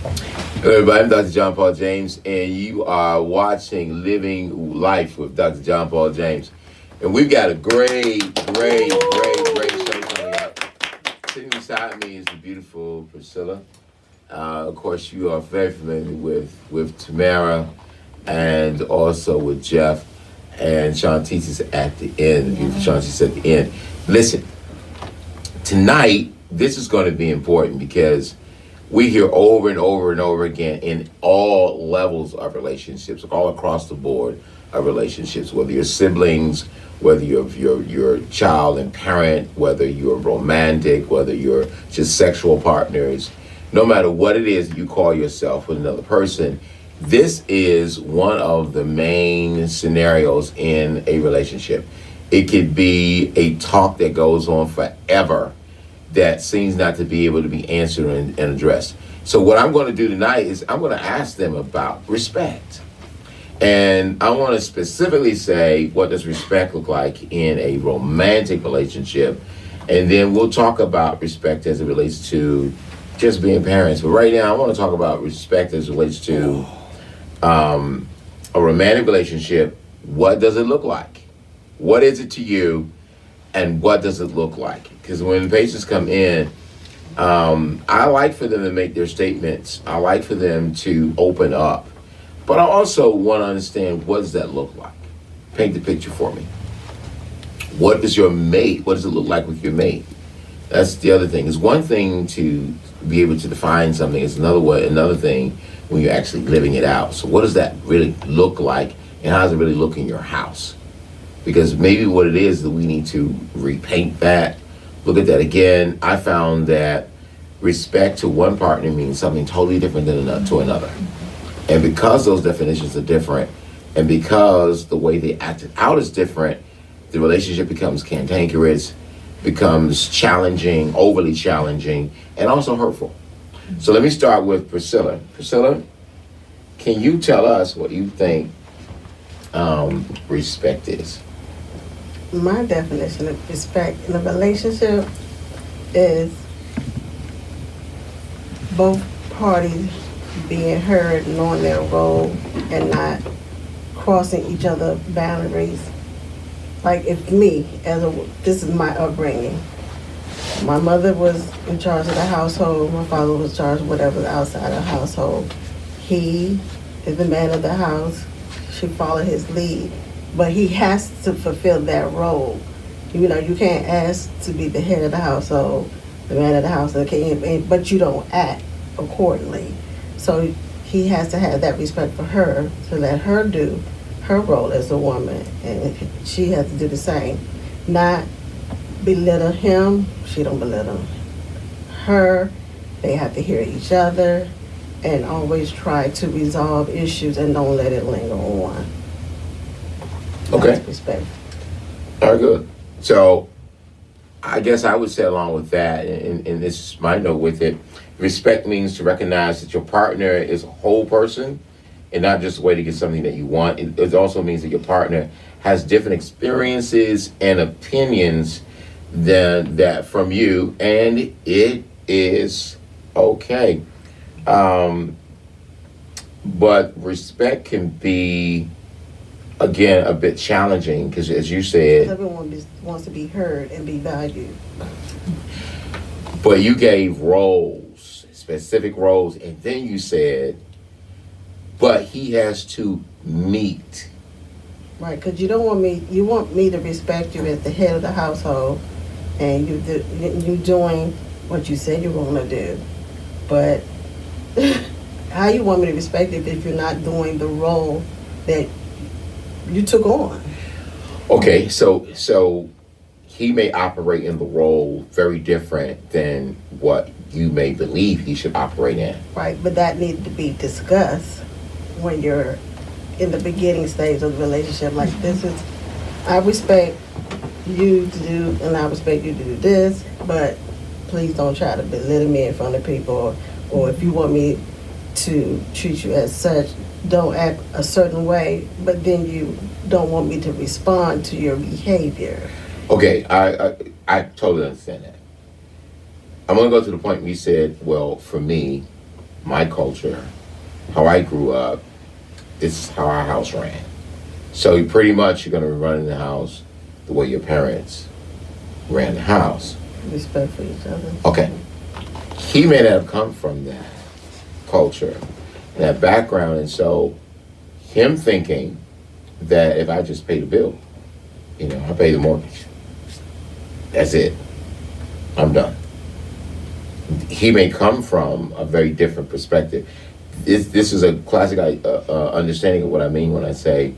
Hello, everybody. I'm Dr. John Paul James, and you are watching Living Life with Dr. John Paul James. And we've got a great show coming up. Sitting beside me is the beautiful Priscilla. Of course, you are very familiar with Tamara and also with Jeff. And Shantice is at the end. The beautiful Shantice at the end. Listen, tonight, this is going to be important because we hear over and over and over again in all levels of relationships, all across the board of relationships, whether you're siblings, whether you're child and parent, whether you're romantic, whether you're just sexual partners, no matter what it is that you call yourself with another person, this is one of the main scenarios in a relationship. It could be a talk that goes on forever that seems not to be able to be answered and addressed. So what I'm going to do tonight is I'm going to ask them about respect. And I want to specifically say, what does respect look like in a romantic relationship? And then we'll talk about respect as it relates to just being parents. But right now, I want to talk about respect as it relates to a romantic relationship. What does it look like? What is it to you? And what does it look like? Because when patients come in, I like for them to make their statements. I like for them to open up. But I also want to understand, what does that look like? Paint the picture for me. What does your mate, what does it look like with your mate? That's the other thing. It's one thing to be able to define something. It's another thing when you're actually living it out. So what does that really look like? And how does it really look in your house? Because maybe what it is that we need to repaint that, look at that again. I found that respect to one partner means something totally different than to another. And because those definitions are different, and because the way they act it out is different, the relationship becomes cantankerous, becomes challenging, overly challenging, and also hurtful. So let me start with Priscilla. Priscilla, can you tell us what you think respect is? My definition of respect in a relationship is both parties being heard, knowing their role, and not crossing each other's boundaries. Like if me, this is my upbringing. My mother was in charge of the household. My father was in charge of whatever's outside of the household. He is the man of the house. She followed his lead. But he has to fulfill that role. You know, you can't ask to be the head of the household, the man of the house, but you don't act accordingly. So he has to have that respect for her to let her do her role as a woman, and she has to do the same. Not belittle him, she don't belittle her. They have to hear each other and always try to resolve issues and don't let it linger on. Okay. Respect. All right, good. So I guess I would say along with that, and this is my note with it, respect means to recognize that your partner is a whole person and not just a way to get something that you want. It also means that your partner has different experiences and opinions than that from you, and it is okay. But respect can be, again, a bit challenging because, as you said, everyone wants to be heard and be valued. But you gave roles, specific roles, and then you said, but he has to meet. Right, because you want me to respect you as the head of the household, and you doing what you said you're going to do. But how you want me to respect it if you're not doing the role that you took on? Okay, so he may operate in the role very different than what you may believe he should operate in. Right, but that needs to be discussed when you're in the beginning stage of the relationship. Like, I respect you to do, and I respect you to do this, but please don't try to belittle me in front of people, or if you want me to treat you as such, don't act a certain way, but then you don't want me to respond to your behavior. Okay, I totally understand that. I'm going to go to the point where you said, well, for me, my culture, how I grew up, this is how our house ran. So you pretty much you're gonna run in the house the way your parents ran the house. Respect for each other. Okay. He may not have come from that culture, that background, and so him thinking that if I just pay the bill, I pay the mortgage. That's it. I'm done. He may come from a very different perspective. This is a classic understanding of what I mean when I say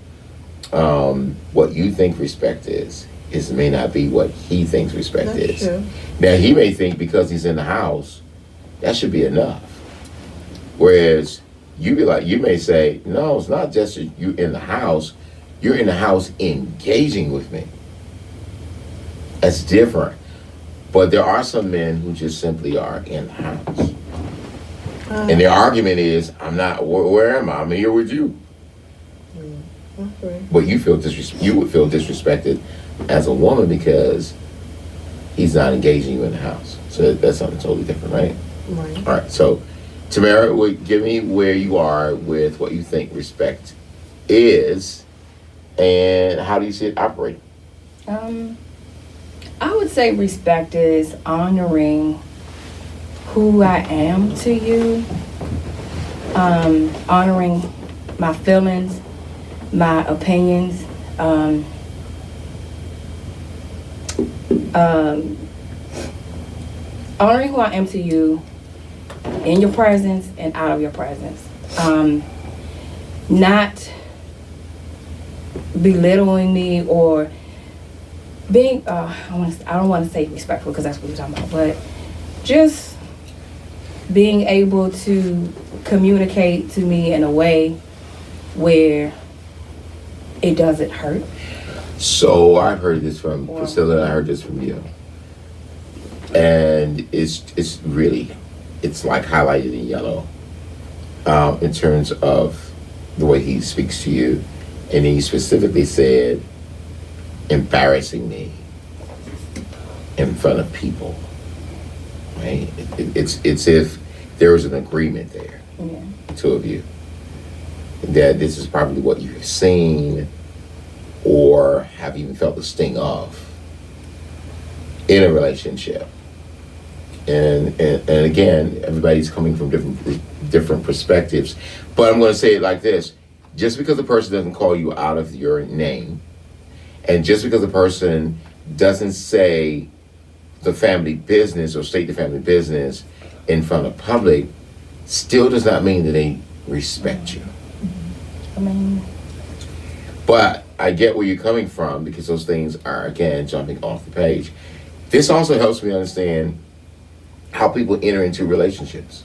what you think respect is may not be what he thinks respect That's is. true. Now he may think because he's in the house, that should be enough. Whereas you may say, no, it's not just that you in the house, you're in the house engaging with me. That's different. But there are some men who just simply are in the house. And their argument is, I'm not, where am I? I'm here with you. Okay. But you would feel disrespected as a woman because he's not engaging you in the house. So that's something totally different, right? Right. All right, so Tamara, give me where you are with what you think respect is and how do you see it operating? I would say respect is honoring who I am to you, honoring my feelings, my opinions, honoring who I am to you in your presence and out of your presence. Not belittling me or being, I don't want to say respectful because that's what we're talking about, but just being able to communicate to me in a way where it doesn't hurt. So I heard this from Priscilla and I heard this from you. And it's like highlighted in yellow in terms of the way he speaks to you. And he specifically said, embarrassing me in front of people. Right? It's if there was an agreement there, Yeah. the two of you, that this is probably what you've seen or have even felt the sting of in a relationship. And again, everybody's coming from different perspectives. But I'm going to say it like this. Just because the person doesn't call you out of your name, and just because the person doesn't say the family business or state the family business in front of public, still does not mean that they respect you. I mean, But I get where you're coming from because those things are, again, jumping off the page. This also helps me understand how people enter into relationships.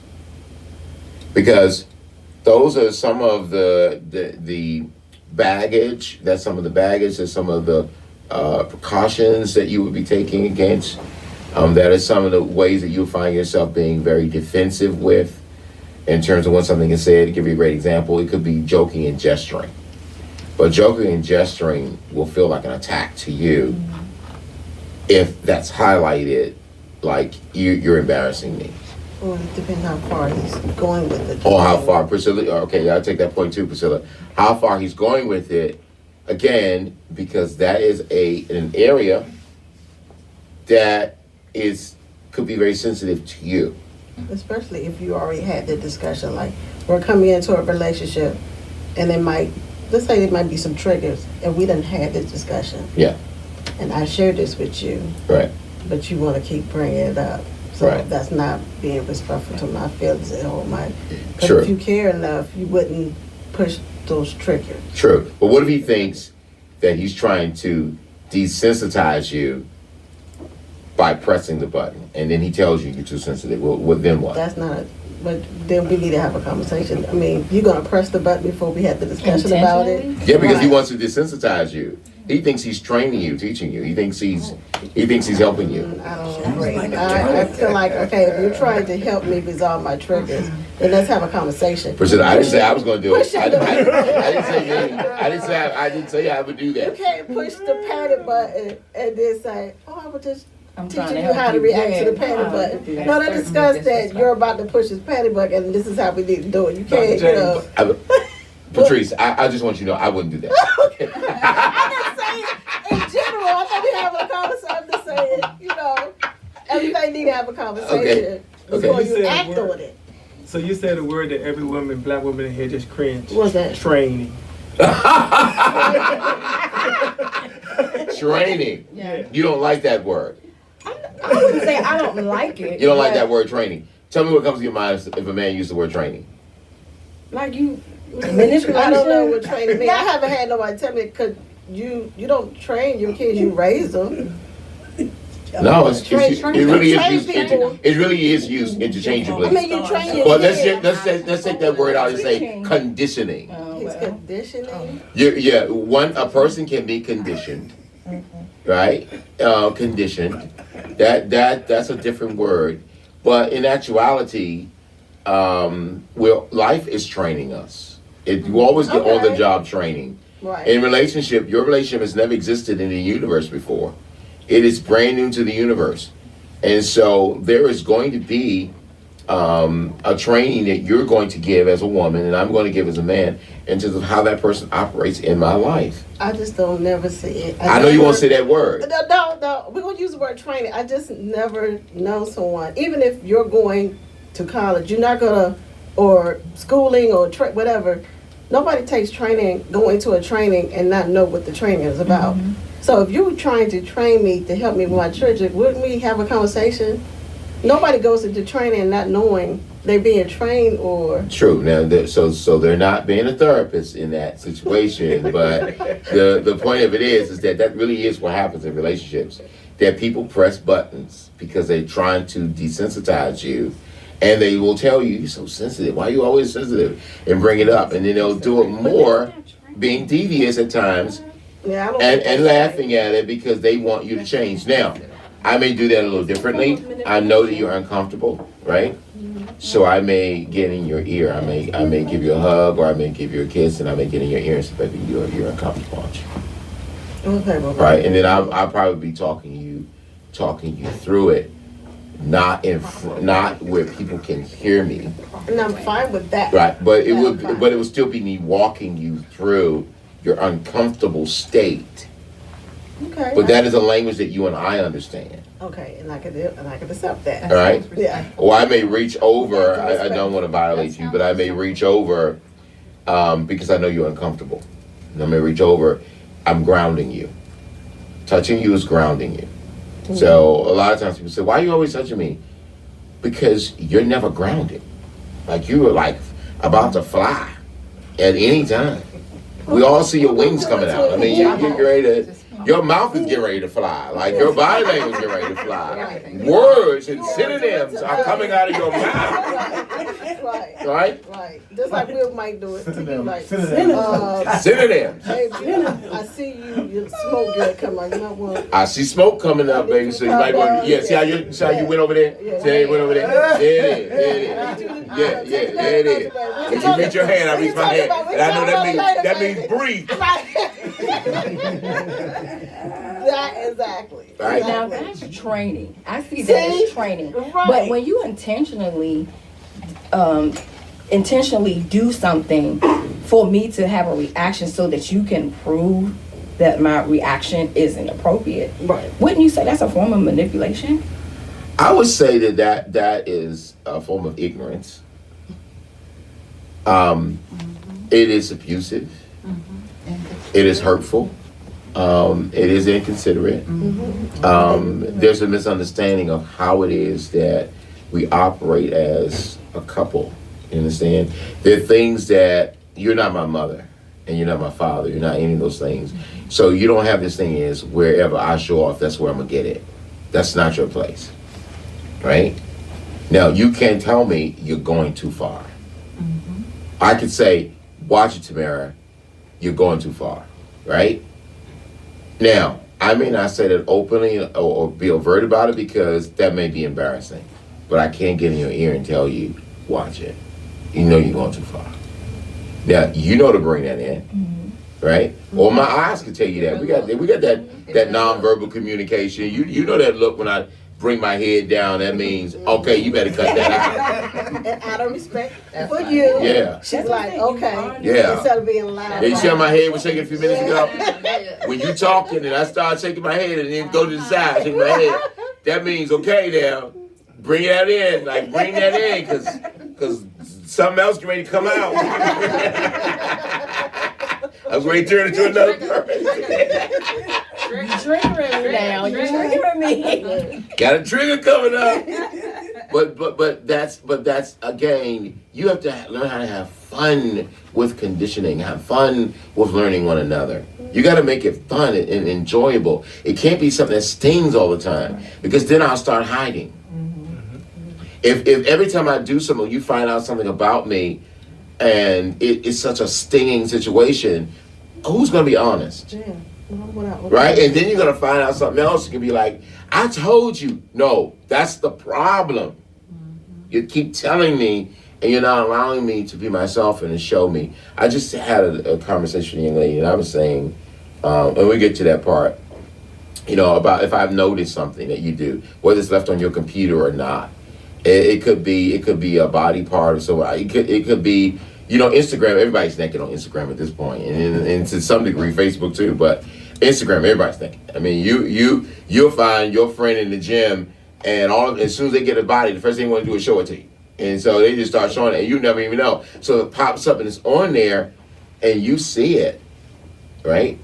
Because those are some of the baggage, that's some of the baggage, that's some of the precautions that you would be taking against. That is some of the ways that you'll find yourself being very defensive with in terms of when something is said. To give you a great example, it could be joking and gesturing. But joking and gesturing will feel like an attack to you if that's highlighted, like you're embarrassing me. Well, it depends how far he's going with it. Or how far, Priscilla, okay, I'll take that point too, Priscilla. How far he's going with it, again, because that is an area that could be very sensitive to you. Especially if you already had the discussion, like we're coming into a relationship and let's say there might be some triggers and we done had this discussion. Yeah. And I shared this with you, Right. but you want to keep bringing it up. So Right. that's not being respectful to my feelings or my, because True. if you care enough, you wouldn't push those triggers. True. But what if he thinks that he's trying to desensitize you by pressing the button, and then he tells you you're too sensitive? Well, then what? That's not, but then we need to have a conversation. I mean, you're going to press the button before we have the discussion about it. Intentionally? Yeah, because he Right. wants to desensitize you. He thinks he's training you, teaching you. He thinks he's helping you. I don't agree. I feel like, okay, if you're trying to help me resolve my triggers, then let's have a conversation. Priscilla, I didn't say I was going to do it. Push it. I didn't say I would do You that. can't push the panic button and then say, oh, I was just I'm trying teaching to you help how to you. react to the Yeah, panic no, button. No, they discussed that you're about to push his panic button, and this is how we need to do it. You can't, you know. Patrice, I just want you to know I wouldn't do that. I'm just saying, in general, I thought we having a conversation. I'm just saying, you know, everybody need to have a conversation before You you said act word. on it. So you said a word that every woman, black woman in here just cringe. What's that? Training. Training. Yeah. You don't like that word. I wouldn't say I don't like it. You don't like but, that word training. Tell me what comes to your mind if a man used the word training. Like you, I don't know what training means. I haven't had nobody tell me because you don't train your kids, you raise them. No, it really Train is used. people. It really is used interchangeably. I mean, you train your Well, kids. let's take that word out and say Teaching. conditioning. Oh, It's well. conditioning. A person can be conditioned, right? Conditioned. That's a different word, but in actuality, life is training us. You always get on the job training. Right. In relationship, your relationship has never existed in the universe before. It is brand new to the universe. And so there is going to be a training that you're going to give as a woman and I'm going to give as a man in terms of how that person operates in my life. I just don't never see it. I know you won't say that word. No. We're going to use the word training. I just never know someone. Even if you're going to college, you're not going to, or schooling or whatever, nobody takes training, go into a training and not know what the training is about. Mm-hmm. So if you're trying to train me to help me with my children, wouldn't we have a conversation? Nobody goes into training and not knowing they're being trained or... True. Now, so they're not being a therapist in that situation, but the point of it is that really is what happens in relationships. That people press buttons because they're trying to desensitize you, and they will tell you, "You're so sensitive. Why are you always sensitive?" and bring it up, and then they'll do it more, being devious at times, Yeah, I don't think and that's laughing at it because they want you to change. Now, I may do that a little differently. I know that you're uncomfortable, right? So I may get in your ear. I may give you a hug, or I may give you a kiss, and I may get in your ear and say, "Baby, you're uncomfortable, aren't you?" Okay, Right? And then I'll probably be talking you through it, not where people can hear me. And I'm fine with that. Right? But it Yeah, would I'm fine. but it would still be me walking you through your uncomfortable state. Okay. But that is a language that you and I understand. Okay, and I could accept that. All right? Yeah. Or I may reach over, That's I don't want to violate you, but I may reach over because I know you're uncomfortable. And I may reach over, I'm grounding you. Touching you is grounding you. So a lot of times people say, "Why are you always touching me?" Because you're never grounded. Like you are like about to fly at any time. We all see your wings coming out. I mean, you're getting ready to, your mouth is getting ready to fly. Like your body language is getting ready to fly. Words and synonyms are coming out of your mouth. Right. Right? Just like Will might do it to you, like, Synonym. Synonyms. hey, I see you smoke good come on, you know what? I see smoke coming up, baby. So you might want to, see how you went over there? See how you went over there? There it is. There it is. Yeah, there it is. If you reach your hand, I reach my hand. And I know that means breathe. That exactly. Right. Now that's training. I see that as training. Right. But when you intentionally do something for me to have a reaction so that you can prove that my reaction isn't appropriate, Right. wouldn't you say that's a form of manipulation? I would say that is a form of ignorance. It is abusive. It is hurtful. It is inconsiderate. There's a misunderstanding of how it is that we operate as a couple. You understand? There are things that you're not my mother and you're not my father. You're not any of those things. So you don't have this thing as wherever I show off, that's where I'm gonna get it. That's not your place. Right? Now you can't tell me you're going too far. I could say, "Watch it, Tamara, you're going too far," right? Now, I may not say that openly or be overt about it because that may be embarrassing, but I can't get in your ear and tell you, "Watch it. You know you're going too far." Now, you know to bring that in. right? Or my eyes can tell you that. We got that nonverbal communication. You know that look when I bring my head down. That means okay, you better cut that out. And out of respect for you, Yeah. she's like, okay. Yeah. Instead of being loud. Yeah, you see how my head was shaking a few minutes ago? When you talking and I start shaking my head and then go to the side, shaking my head, that means okay now, bring that in, like bring that in, cause something else is ready to come out. I was ready to turn into another person. You triggering me now. You triggering me. Got a trigger coming up. But that's again, you have to learn how to have fun with conditioning, have fun with learning one another. You got to make it fun and enjoyable. It can't be something that stings all the time, because then I'll start hiding. If every time I do something, you find out something about me, and it's such a stinging situation, who's going to be honest? Yeah. Well, Right? And then you're going to find out something else. You can be like, I told you. No, that's the problem. You keep telling me, and you're not allowing me to be myself and to show me. I just had a conversation with a young lady, and I was saying, and we get to that part, about if I've noticed something that you do, whether it's left on your computer or not. It could be a body part or so. It could be, Instagram. Everybody's naked on Instagram at this point, and to some degree Facebook too. But Instagram, everybody's naked. I mean, you'll find your friend in the gym, and as soon as they get a body, the first thing they want to do is show it to you, and so they just start showing it, and you never even know. So it pops up and it's on there, and you see it, right?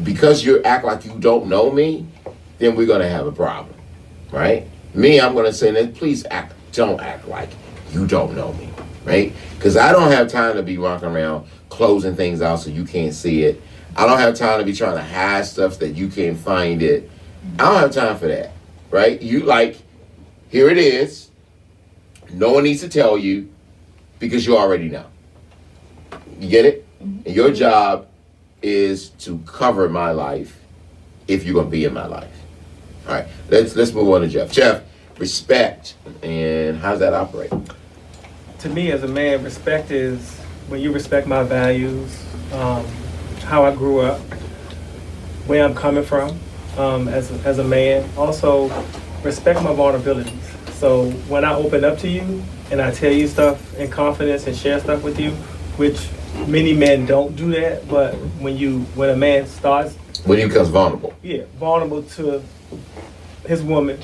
Because you act like you don't know me, then we're gonna have a problem, right? Me, I'm gonna say that please don't act like you don't know me, right? Because I don't have time to be walking around closing things out so you can't see it. I don't have time to be trying to hide stuff that you can't find it. I don't have time for that, right? Here it is. No one needs to tell you because you already know. You get it? And your job is to cover my life if you're gonna be in my life. All right, let's move on to Jeff. Jeff, respect, and how's that operate? To me, as a man, respect is when you respect my values, how I grew up, where I'm coming from as a man. Also, respect my vulnerabilities. So when I open up to you and I tell you stuff in confidence and share stuff with you, which many men don't do that, but when a man starts, When he becomes vulnerable. vulnerable to his woman,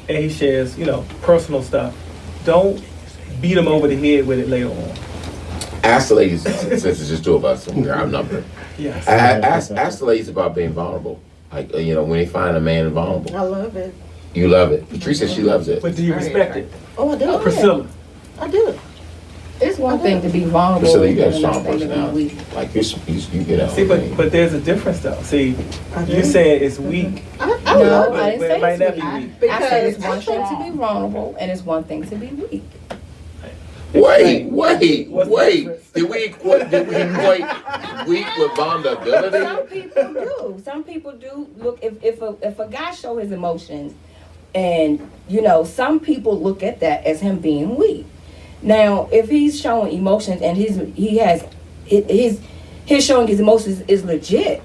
and he shares, personal stuff, don't beat him over the head with it later on. Ask the ladies, since it's just two of us and we're outnumbered. Yes. Ask the ladies about being vulnerable. Like, when they find a man vulnerable. I love it. You love it. Patrice says she loves it. But do you respect it? Oh, I do. Priscilla. I do. It's one thing to be vulnerable. Priscilla, you got a and strong another thing to be personality. weak. Like, you See, but there's a difference though. See, I do. you saying it's weak, I No, love I it. didn't but it might say not it's be weak. weak. I said it's Because one I'm thing to strong. be vulnerable and it's one thing to be weak. Wait. What's the difference? Did we equate weak with vulnerability? Some people do. Look, if a guy show his emotions, and some people look at that as him being weak. Now, if he's showing emotions and his showing his emotions is legit,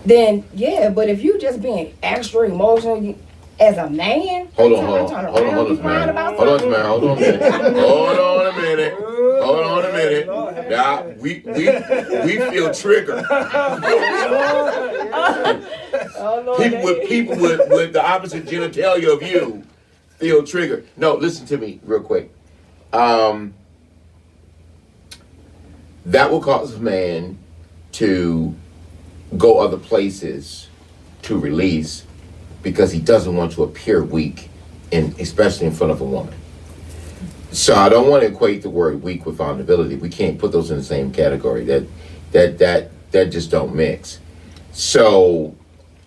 then yeah. But if you just being extra emotional as a man, Hold turn on, around, Tamara. be crying about Hold on, something. Tamara. Hold on a minute. Now, we feel triggered. Oh, Lord, People with the opposite genitalia of you feel triggered. No, listen to me real quick. That will cause a man to go other places to release because he doesn't want to appear weak, especially in front of a woman. So I don't want to equate the word weak with vulnerability. We can't put those in the same category. That just don't mix. So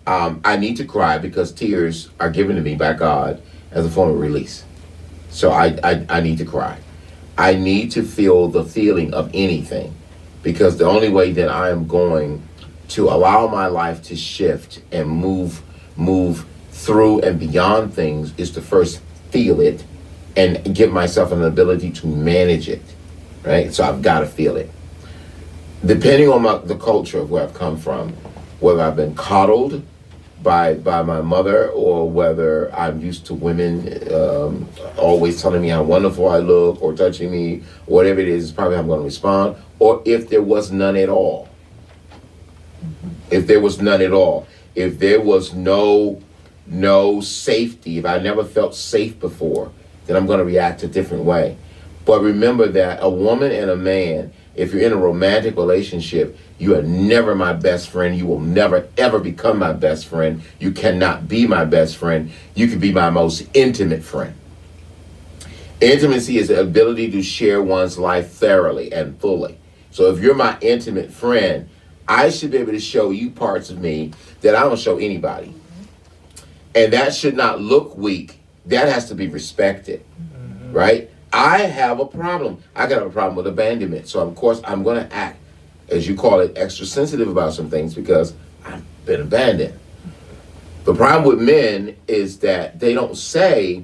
I need to cry because tears are given to me by God as a form of release. So I need to cry. I need to feel the feeling of anything, because the only way that I am going to allow my life to shift and move through and beyond things is to first feel it and give myself an ability to manage it, right? So I've got to feel it. depending on the culture of where I've come from, whether I've been coddled by my mother or whether I'm used to women always telling me how wonderful I look or touching me, whatever it is probably how I'm going to respond, or if there was none at all. If there was none at all. If there was no safety, if I never felt safe before, then I'm going to react a different way. But remember that a woman and a man, if you're in a romantic relationship, you are never my best friend. You will never, ever become my best friend. You cannot be my best friend. You can be my most intimate friend. Intimacy is the ability to share one's life thoroughly and fully. So if you're my intimate friend, I should be able to show you parts of me that I don't show anybody. And that should not look weak. That has to be respected, right? I have a problem. I got a problem with abandonment. So of course I'm going to act, as you call it, extra sensitive about some things because I've been abandoned. The problem with men is that they don't say,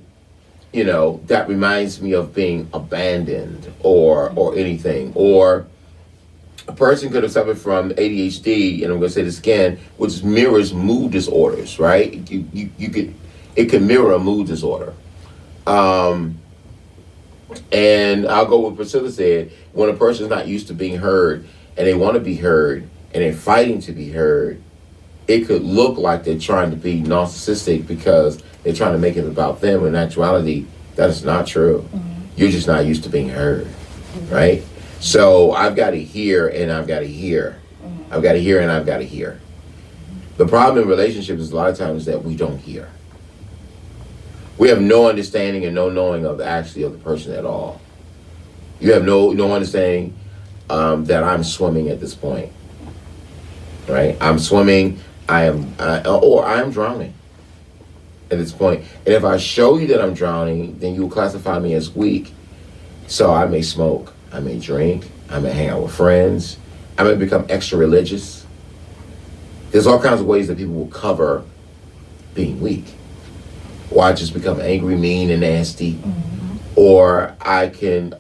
you know, that reminds me of being abandoned or anything. Or a person could have suffered from ADHD, and I'm going to say this again, which mirrors mood disorders, right? It can mirror a mood disorder. And I'll go with Priscilla said, when a person's not used to being heard and they want to be heard and they're fighting to be heard, it could look like they're trying to be narcissistic because they're trying to make it about them. In actuality, that is not true. You're just not used to being heard, right? So I've got to hear and I've got to hear. I've got to hear and I've got to hear. The problem in relationships is a lot of times that we don't hear. We have no understanding and no knowing of the person at all. You have no understanding that I'm swimming at this point, right? I'm swimming, or I am drowning at this point. And if I show you that I'm drowning, then you'll classify me as weak. So I may smoke, I may drink, I may hang out with friends, I may become extra religious. There's all kinds of ways that people will cover being weak. Or I just become angry, mean, and nasty. Or I can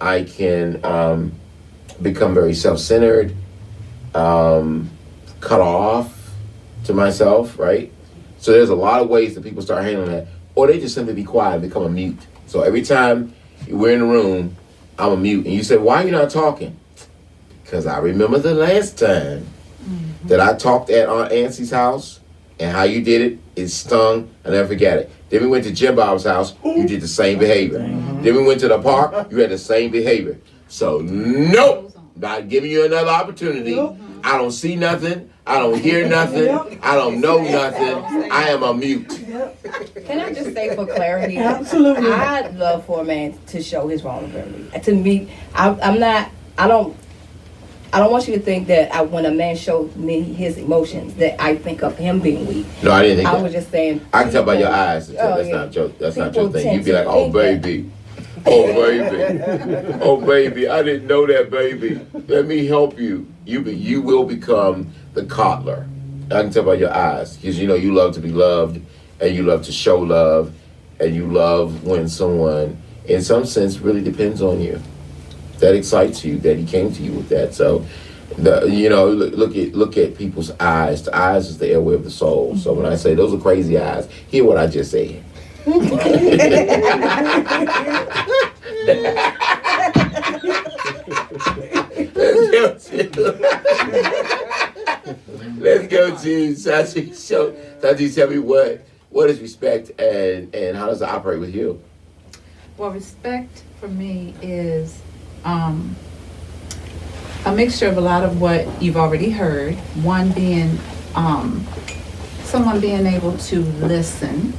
become very self-centered, cut off to myself, right? So there's a lot of ways that people start handling that. Or they just simply be quiet and become a mute. So every time we're in a room, I'm a mute. And you say, why are you not talking? Because I remember the last time that I talked at Aunt Ansie's house and how you did it, it stung. I never forget it. Then we went to Jim Bob's house, you did the same behavior. Then we went to the park, you had the same behavior. So nope, not giving you another opportunity. I don't see nothing, I don't hear nothing, I don't know nothing. I am a mute. Can I just say for clarity? Absolutely. I'd love for a man to show his vulnerability. To me, I don't want you to think that when a man shows me his emotions, that I think of him being weak. No, I didn't think I that. was just saying. I can tell by your eyes. That's yeah. not your. That's not People your thing. tend You'd be to like, "Oh think that. baby, oh baby, oh baby, I didn't know that, baby. Let me help you." You will become the coddler. I can tell by your eyes because you know you love to be loved, and you love to show love, and you love when someone, in some sense, really depends on you. That excites you. That he came to you with that. So. Look at people's eyes. The eyes is the airway of the soul. So when I say those are crazy eyes, hear what I just said. Let's go to Sachi. So Sachi, tell me what is respect and how does it operate with you? Well, respect for me is a mixture of a lot of what you've already heard. One being someone being able to listen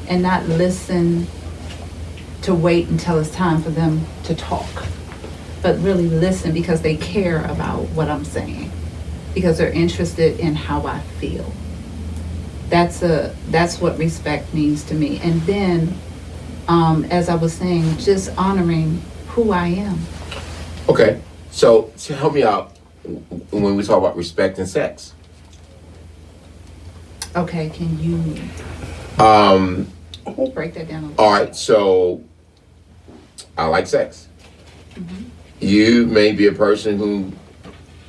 and not listen to wait until it's time for them to talk, but really listen because they care about what I'm saying, because they're interested in how I feel. That's what respect means to me. And then, as I was saying, just honoring who I am. Okay, so to help me out when we talk about respect and sex. Okay, can you break that down a little? All right, so I like sex. You may be a person who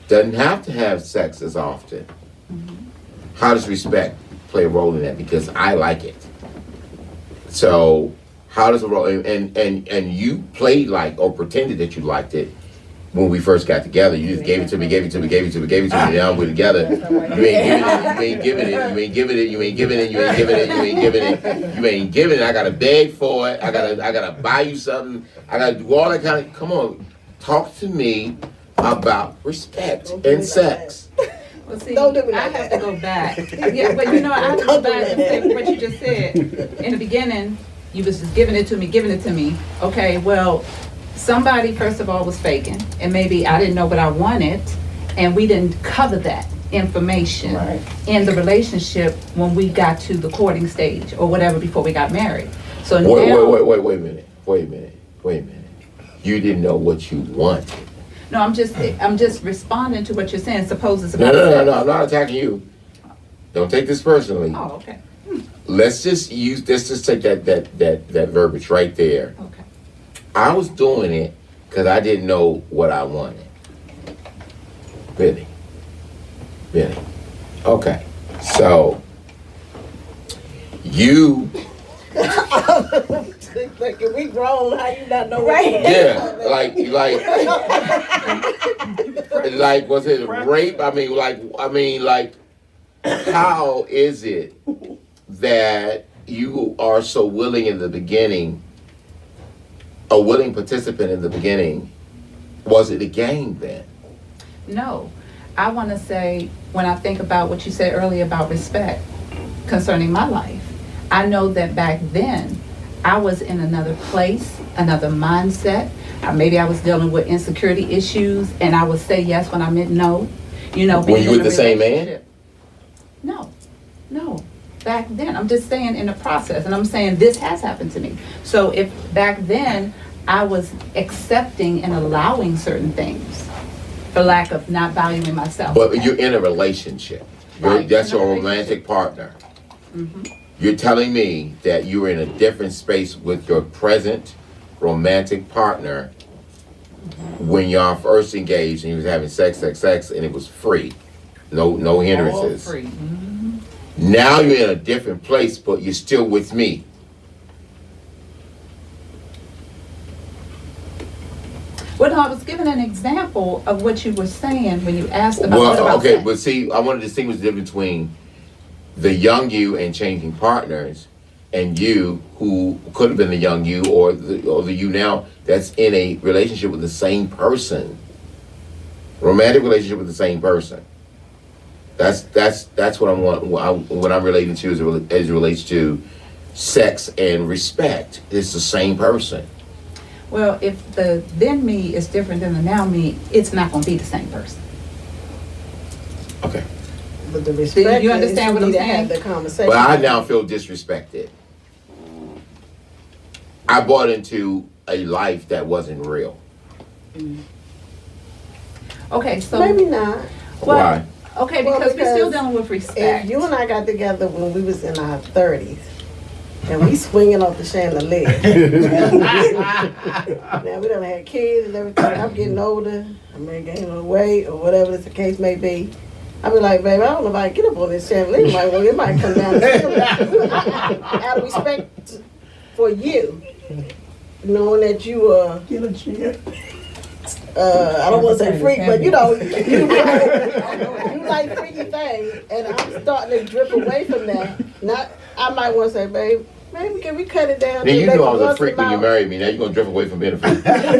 doesn't have to have sex as often. How does respect play a role in that? Because I like it. So how does a role and you played like or pretended that you liked it when we first got together. You just gave it to me. Now we're together. You ain't giving it. I gotta beg for it. I gotta buy you something. I gotta do all that kind of. Come on, talk to me about respect and sex. Well, see, Don't do me I like have that. to go back. Yeah, but you know, I have to go back and say what you just said. In the beginning, you was just giving it to me. Okay, well, somebody, first of all, was faking, and maybe I didn't know what I wanted, and we didn't cover that information in the relationship when we got to the courting stage or whatever before we got married. So now, Wait a minute. You didn't know what you wanted. no, I'm just responding to what you're saying. Suppose it's about No, sex. I'm not attacking you. Don't take this personally. Oh, okay, Let's just take that verbiage right there. okay. I was doing it because I didn't know what I wanted. Really. Okay. So you Like, if we grown, how you not know? Right. yeah, like was it rape? I mean like how is it that you are so willing in the beginning, a willing participant in the beginning? Was it a game then? No, I want to say, when I think about what you said earlier about respect concerning my life, I know that back then I was in another place, another mindset. Maybe I was dealing with insecurity issues, and I would say yes when I meant no. You know, When being you in with a the same man? relationship. No. Back then, I'm just saying in the process, and I'm saying this has happened to me. So if back then I was accepting and allowing certain things, for lack of not valuing myself. But you're in a relationship. Right, That's in a your romantic partner. You're telling me that you were in a different space with your present romantic partner when y'all first engaged and you was having sex, and it was free. No hindrances. All free. Now you're in a different place, but you're still with me. Well, no, I was giving an example of what you were saying when you asked about what Well, about okay, sex? but see, I want to distinguish the difference between the young you and changing partners, and you who could have been the young you or the you now that's in a relationship with the same person, romantic relationship with the same person. That's what I want when I'm relating to as it relates to sex and respect. It's the same person. Well, if the then me is different than the now me, it's not going to be the same person. Okay, But the respect you understand what I'm need to have saying? the conversation. but I now feel disrespected. I bought into a life that wasn't real. Okay, so Maybe not. well, Why? okay, Well, because we're still because dealing with respect. If you and I got together when we was in our 30s, and we swinging off the chandelier. Now we done had kids and everything. I'm getting older. I may gain a little weight or whatever the case may be. I be like, babe, I don't know if I can get up on this chandelier. It might come down. Out of respect for you, knowing that you Get a chair. I don't want to say freak, but you like freaky things, and I'm starting to drip away from that. I might want to say, babe, maybe can we cut it down? Then you to knew I was a once freak when you month? married me. Now you're gonna drift away from being a freak. No, you're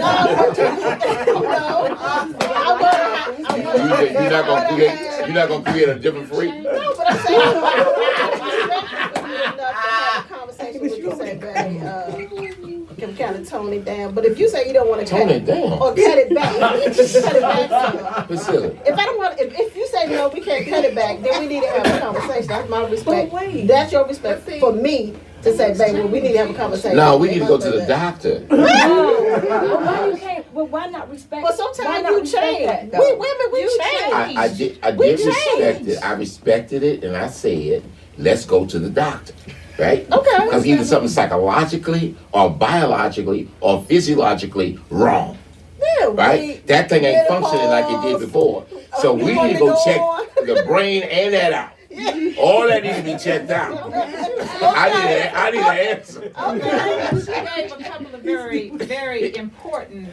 You're not gonna create a different freak. No, but I'm saying, I'm respectful enough to have a conversation with you, say, babe, can kind of tone it down. But if you say you don't want to Tone it down. or cut it back, cut it back some. Priscilla. If I don't want, if you say no, we can't cut it back, then we need to have a conversation. That's my respect. But wait. That's your respect for me to say, baby, well, we need to have a conversation. No, we need to go to the doctor. But why you can't? But why not respect? But why sometimes not you respect change. that, though? We women, we You change. I We did respect changed. it. I respected it, and I said, let's go to the doctor, right? Okay. Because either something psychologically or biologically or physiologically wrong. Yeah, Yeah, right? That thing ain't functioning like it did menopause. before. So You we want need to to go go check on? the brain and that out. All that needs to be checked out. I need an answer. She gave a couple of very, very important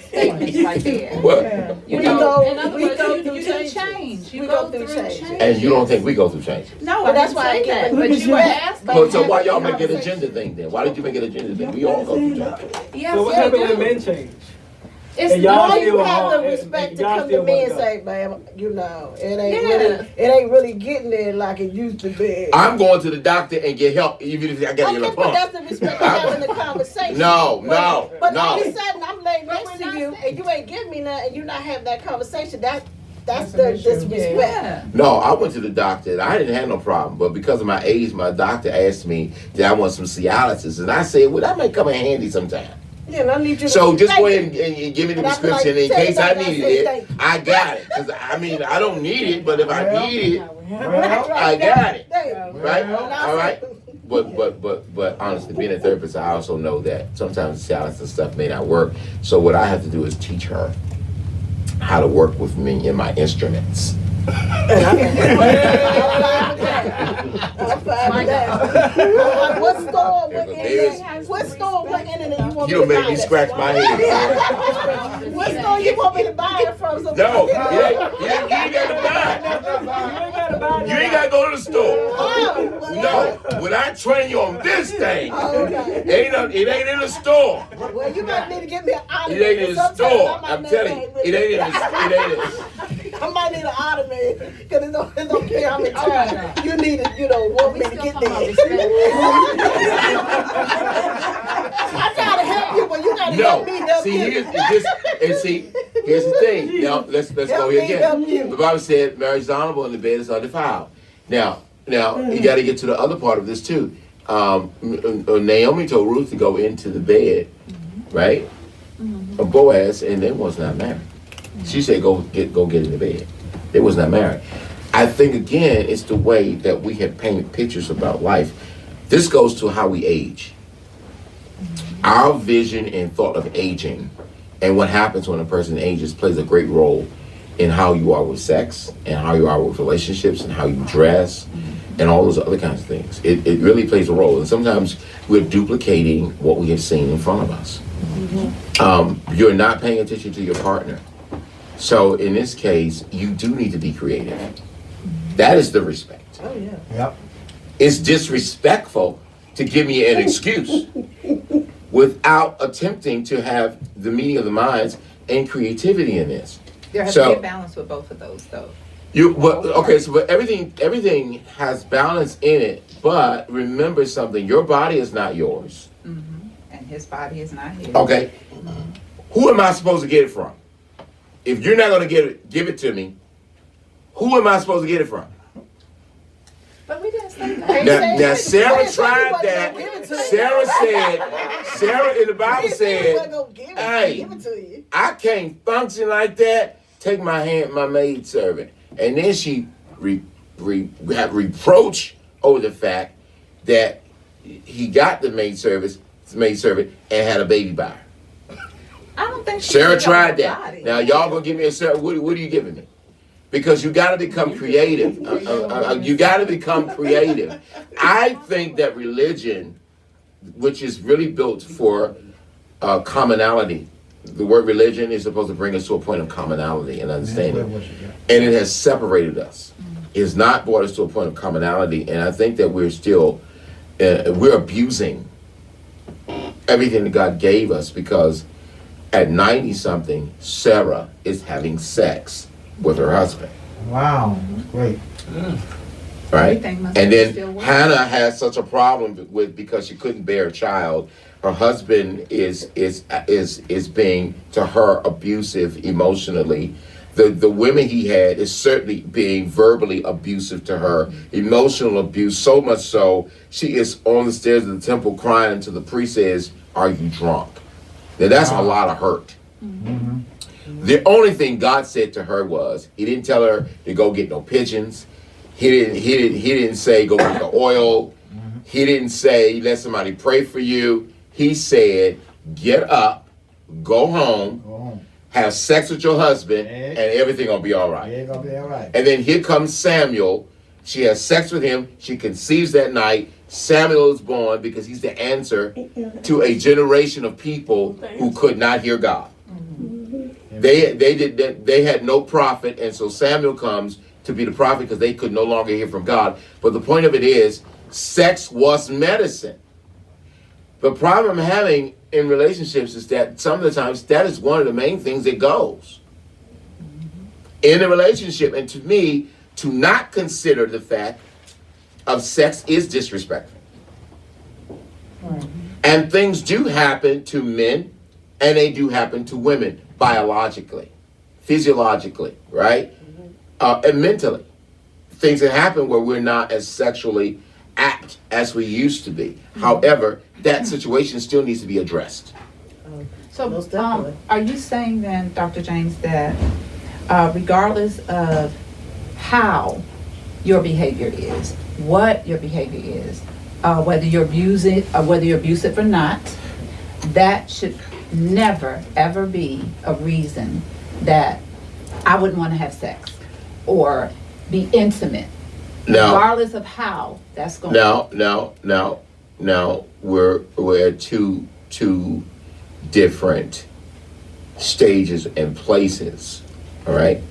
statements right there. Well, You We know, go- in other we words, go you through do changes. change. You We go go through through changes. change. and you don't think we go through changes? No, But I that's didn't why I say give that, it- but you were asking. So why y'all make it a gender thing then? Why did you make it a gender thing? We all go through changes. Yes, So what you happened when do. men change? It's And y'all Why not, still you have hard, the and respect to y'all come still to me wanna and go. say, "Ma'am, you know, Yeah. it ain't really getting there like it used to be." I'm going to the doctor and get help, even if I gotta get a Okay, but pump. that's the respect of having the conversation. No, no, But no. all of a sudden, I'm laying But next we're to not you, saying- and you ain't giving me nothing, and you not having that conversation. That's That's the an issue. disrespect. yeah. No, I went to the doctor and I didn't have no problem. But because of my age, my doctor asked me that I want some Cialis. And I said, well, that may come in handy sometime. Yeah, and I need you to So just thank go you. ahead and give me the And I'd be like, prescription in tell case the I doctor I needed said it. thank you. I got it. Because I mean, I don't need it, but if I need it, Well, I got it. thank you. Right? And I All right? said- But honestly, being a therapist, I also know that sometimes the Cialis and stuff may not work. So what I have to do is teach her how to work with me and my instruments. I'm fine with that. I'm like, what store, what internet, what store, what internet you want You me don't to make buy me it? scratch my head. What store you want me to buy it from? So No, we can get it? you ain't got to buy You ain't gotta buy it. You ain't got to go to the store. Oh, well, No, when I train you on this thing, okay. it ain't in the store. Well, you might need to get me an ottoman. It ain't in the Sometimes store. I might I'm need telling you, that. it ain't in the. I might need an ottoman because it's don't care how many times you need it, want me to Still get talking about there. respect. I gotta help you, but you gotta No, help me help see you. here's the thing. Now let's go Help here me help again. you. The Bible said marriage is honorable and the bed is undefiled. Now you got to get to the other part of this too. Naomi told Ruth to go into the bed, right? Of Boaz, and they was not married. She said, "Go get in the bed." They was not married. I think again, it's the way that we have painted pictures about life. This goes to how we age. Our vision and thought of aging and what happens when a person ages plays a great role in how you are with sex and how you are with relationships and how you dress and all those other kinds of things. It really plays a role. And sometimes we're duplicating what we have seen in front of us. You're not paying attention to your partner. So in this case, you do need to be creative. That is the respect. Oh, yeah. Yep. It's disrespectful to give me an excuse without attempting to have the meeting of the minds and creativity in this. There has So- to be a balance with both of those, though. But everything has balance in it. But remember something: your body is not yours. And his body is not his. Okay, who am I supposed to get it from? If you're not going to give it to me, who am I supposed to get it from? But we didn't say that. Now I Sarah didn't say you tried wasn't that. gonna give it to you. Sarah in the I Bible didn't say you said, wasn't gonna give it, "Hey, give it to you." I can't function like that. Take my maid servant." And then she had reproach over the fact that he got the maid servant and had a baby by her. I don't think she Sarah did on tried her that. body. Now y'all gonna give me a Sarah? What are you giving me? Because you got to become creative. You got to become creative. I think that religion, which is really built for commonality, the word religion is supposed to bring us to a point of commonality and understanding, and it has separated us. It has not brought us to a point of commonality, and I think that we're still we're abusing everything that God gave us because at 90 something, Sarah is having sex with her husband, Wow, that's great. right? Everything must And be then still working. Hannah has such a problem with because she couldn't bear a child. Her husband is being to her abusive emotionally. The women he had is certainly being verbally abusive to her, emotional abuse, so much so she is on the stairs of the temple crying to the priest says, "Are you drunk?" Now that's a lot of hurt. The only thing God said to her was, He didn't tell her to go get no pigeons. He didn't say go get the oil. He didn't say let somebody pray for you. He said, get up, go home, Go home. have sex with your husband, Yeah. and everything gonna be all right. Yeah, gonna be all right. And then here comes Samuel. She has sex with him. She conceives that night. Samuel is born because he's the answer to a generation of people who could not hear God. They had no prophet, and so Samuel comes to be the prophet because they could no longer hear from God. But the point of it is, sex was medicine. The problem I'm having in relationships is that some of the times that is one of the main things that goes in a relationship. And to me, to not consider the fact of sex is disrespectful. And things do happen to men, and they do happen to women biologically, physiologically, right? And mentally. Things that happen where we're not as sexually apt as we used to be. However, that situation still needs to be addressed. So, Most definitely. are you saying then, Dr. James, that regardless of how your behavior is, what your behavior is, whether you're abusing or whether you're abusive or not, that should never ever be a reason that I wouldn't want to have sex or be intimate, Now, regardless of how that's going. now, we're at two different stages and places. All right.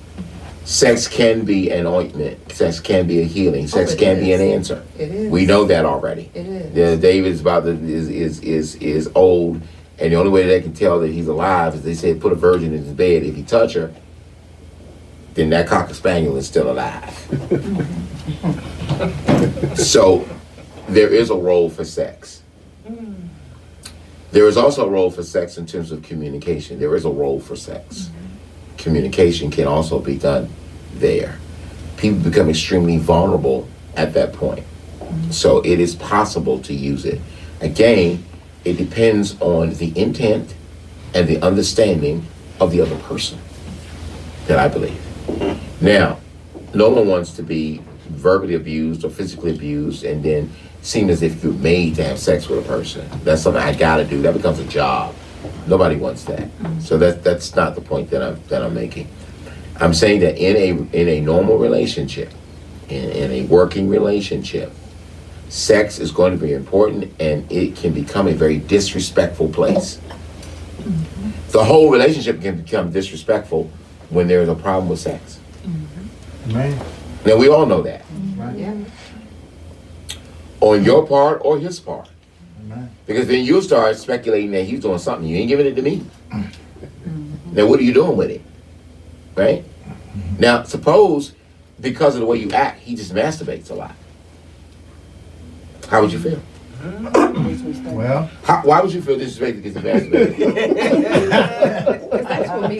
Sex can be an ointment. Sex can be a healing. Sex it can be an is. answer. It is. We know that already. It is. Yeah, David is old, and the only way they can tell that he's alive is they say put a virgin in his bed. If he touch her, then that cocker spaniel is still alive. So there is a role for sex. There is also a role for sex in terms of communication. There is a role for sex. Communication can also be done there. People become extremely vulnerable at that point. So it is possible to use it. Again, it depends on the intent and the understanding of the other person, that I believe. Now, no one wants to be verbally abused or physically abused and then seem as if you're made to have sex with a person. That's something I gotta do. That becomes a job. Nobody wants that. So that's not the point that I'm making. I'm saying that in a normal relationship, in a working relationship, sex is going to be important, and it can become a very disrespectful place. The whole relationship can become disrespectful when there is a problem with sex. Man, Now we all know that, right. Yeah. on your part or his part, Man. because then you'll start speculating that he's doing something. You ain't giving it to me. Now what are you doing with it, right? Now suppose because of the way you act, he just masturbates a lot. How would you feel? Well, Why would you feel disrespected because he masturbates? That's for me.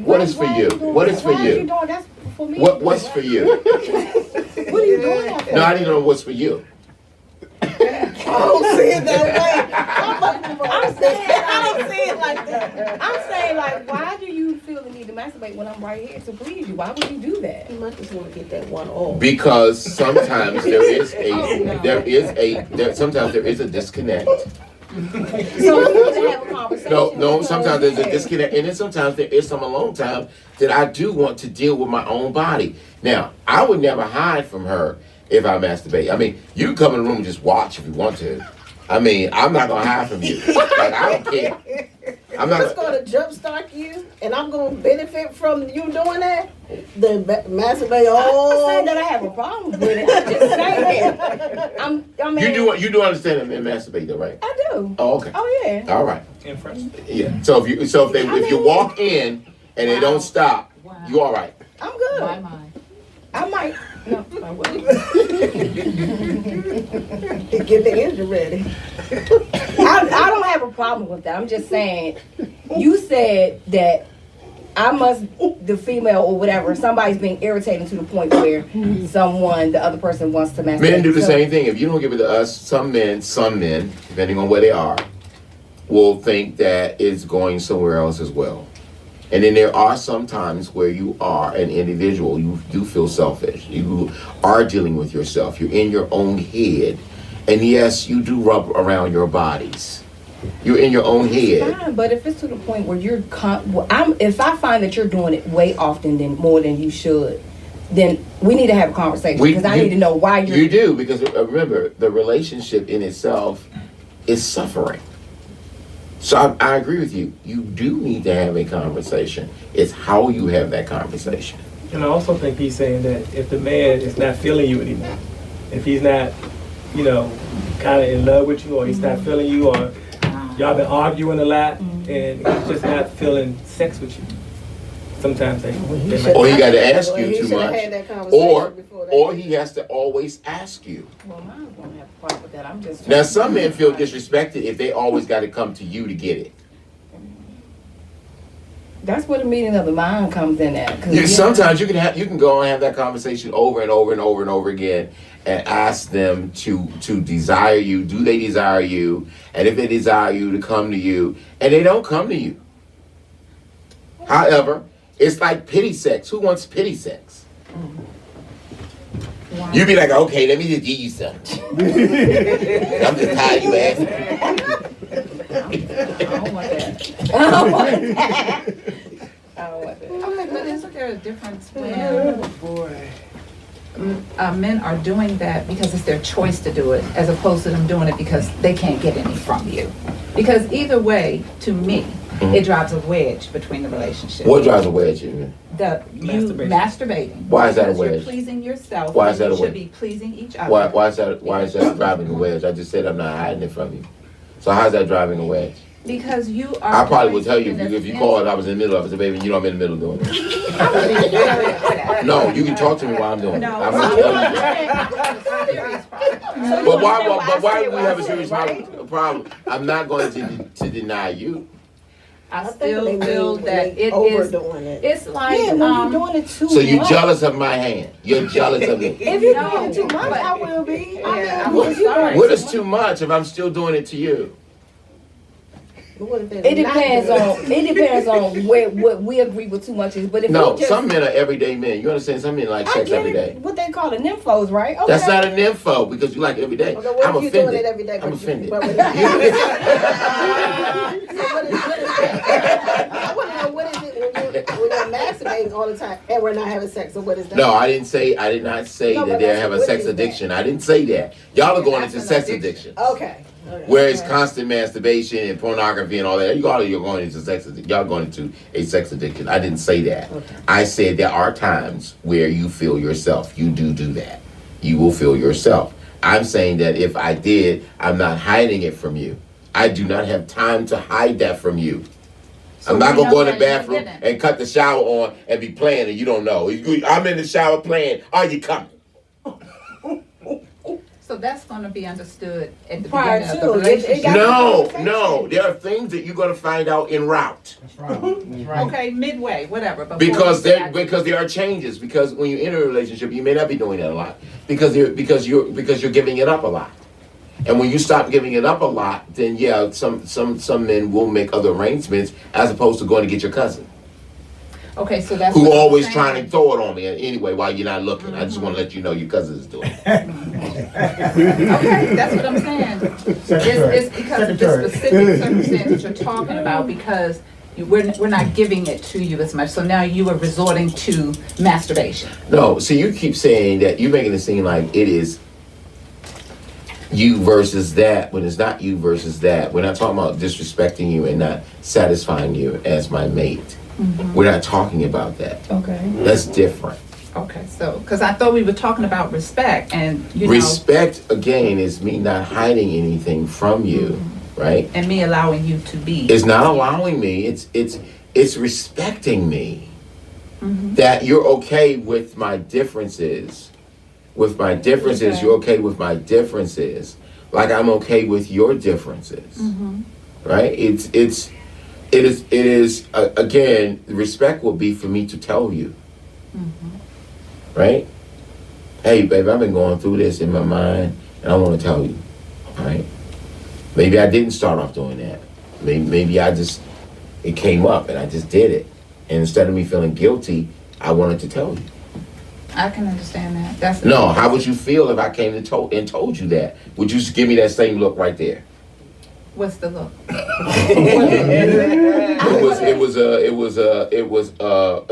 What is for you? What is for Why are you? you doing that's for me? What's for you? What are you doing that for? No, I didn't know what's for you. I don't see it that way. I don't see it like that. I'm saying, like, why do you feel the need to masturbate when I'm right here to please you? Why would you do that? You might just want to get that one off. Because sometimes sometimes there is a disconnect. So we need to have a conversation. No, sometimes there's a disconnect, and then sometimes there is some alone time that I do want to deal with my own body. Now, I would never hide from her if I masturbate. I mean, you can come in the room and just watch if you want to. I mean, I'm not gonna hide from you. Like, I don't care. I'm It's not. going to jumpstart you, and I'm going to benefit from you doing that. The masturbate I'm all. saying that I have a problem with it. I'm just saying. I mean, You do understand and masturbate though, right? I do. Oh, okay. Oh yeah. All right. In French. Yeah. So if you walk in and they don't stop, Wow. you all right. I'm good. My mind. I might. No, I wouldn't. Get the engine ready. I don't have a problem with that. I'm just saying, you said that I must, the female or whatever, somebody's being irritating to the point where the other person wants to masturbate. Men do the So- same thing. If you don't give it to us, some men, depending on where they are, will think that it's going somewhere else as well. And then there are some times where you are an individual, you do feel selfish. You are dealing with yourself. You're in your own head. And yes, you do rub around your bodies. You're in your own head. Fine, but if it's to the point where if I find that you're doing it way often more than you should, then we need to have a conversation because I need to know why you're. You do, because remember, the relationship in itself is suffering. So I agree with you. You do need to have a conversation. It's how you have that conversation. And I also think he's saying that if the man is not feeling you anymore, if he's not, kind of in love with you, or he's not feeling you, or y'all been arguing a lot, and he's just not feeling sex with you. Sometimes they might. Or he got to ask Well, you he too should have much. had that conversation before that. Or he has to always ask you. Well, mine's gonna have a problem with that. I'm just. Now, some men feel disrespected if they always got to come to you to get it. That's where the meeting of the mind comes in at. 'Cause, Sometimes you can go and have that conversation over and over and over and over again, and ask them to desire you. Do they desire you? And if they desire you, to come to you, and they don't come to you. However, it's like pity sex. Who wants pity sex? You be like, okay, let me just give you something. I'm just tired of you asking. I don't want that. I don't want that. I don't want that. Okay, but isn't there a difference when men are doing that because it's their choice to do it, as opposed to them doing it because they can't get any from you? Because either way, to me, it drives a wedge between the relationship. What drives a wedge in you? Masturbation. Masturbating. Why is that a Because you're wedge? pleasing yourself. Why is when that a you wedge? should be pleasing each other. Why is that driving a wedge? I just said I'm not hiding it from you. So how's that driving a wedge? Because you are. I probably would tell you doing if you something called, I was in the middle of it. I said, baby, you know I'm in the middle of doing it. that's- No, you can talk to me while I'm doing it. No. I'm not telling you. Serious problem. But why do we have a serious problem? I'm not going to deny you. I think still they feel mean that they it is. overdoing it. It's like Yeah, when you're doing it too So you much. jealous of my hand. You're jealous of me. If you're No, doing it too much, but- I will be. Yeah, I I'm mean, if you sorry. What is too much if I'm still doing it to you? But what if they're It not depends doing on what we agree with too much is. But if No, you just, some men are everyday men. You understand? Some men like I sex get every it, day. what they call it, nymphos, right? Okay. That's not an info because you like it every day. Okay, what I'm if you're doing offended. it every day? I'm but offended. But we're not having I want to know what is it when you're masturbating all the time and we're not having sex? So what is that? No, I did not say No, that but they that's- have a what sex is that? addiction. I didn't say that. Y'all are going That's into an sex addiction. addiction. Okay. Where it's constant masturbation and pornography and all that. You're going into sex addiction. Y'all going into a sex addiction. I didn't say that. Okay. I said there are times where you feel yourself. You do that. You will feel yourself. I'm saying that if I did, I'm not hiding it from you. I do not have time to hide that from you. So I'm not we gonna go in know the that you bathroom didn't. and cut the shower on and be playing and you don't know. I'm in the shower playing. Are you coming? So that's going to be understood at the Prior beginning to, of the it relationship. got- No. There are things that you're gonna find out en route. That's right. That's right. Okay, midway, whatever. before Because we start- there are changes. Because when you enter a relationship, you may not be doing that a lot. Because you're giving it up a lot. And when you stop giving it up a lot, then yeah, some men will make other arrangements as opposed to going to get your cousin, Okay, so that's. who what I'm always saying. trying to throw it on me anyway while you're not looking. I just want to let you know your cousin is doing it. Okay, that's what I'm saying. It's because of the specific circumstances you're talking about, because we're not giving it to you as much. So now you are resorting to masturbation. No, see, you keep saying that you're making it seem like it is you versus that when it's not you versus that. We're not talking about disrespecting you and not satisfying you as my mate. We're not talking about that. Okay. That's different. Okay, so, because I thought we were talking about respect and, Respect, again, is me not hiding anything from you, right? and me allowing you to be. It's not allowing me. It's respecting me. That you're okay with my differences. With my differences, Okay. you're okay with my differences. Like I'm okay with your differences. Right? It is again, respect will be for me to tell you. Right? Hey, baby, I've been going through this in my mind, and I want to tell you. Right? Maybe I didn't start off doing that. Maybe it came up, and I just did it. And instead of me feeling guilty, I wanted to tell you. I can understand that. That's No, how would you feel if I came and told you that? Would you just give me that same look right there? What's the look? It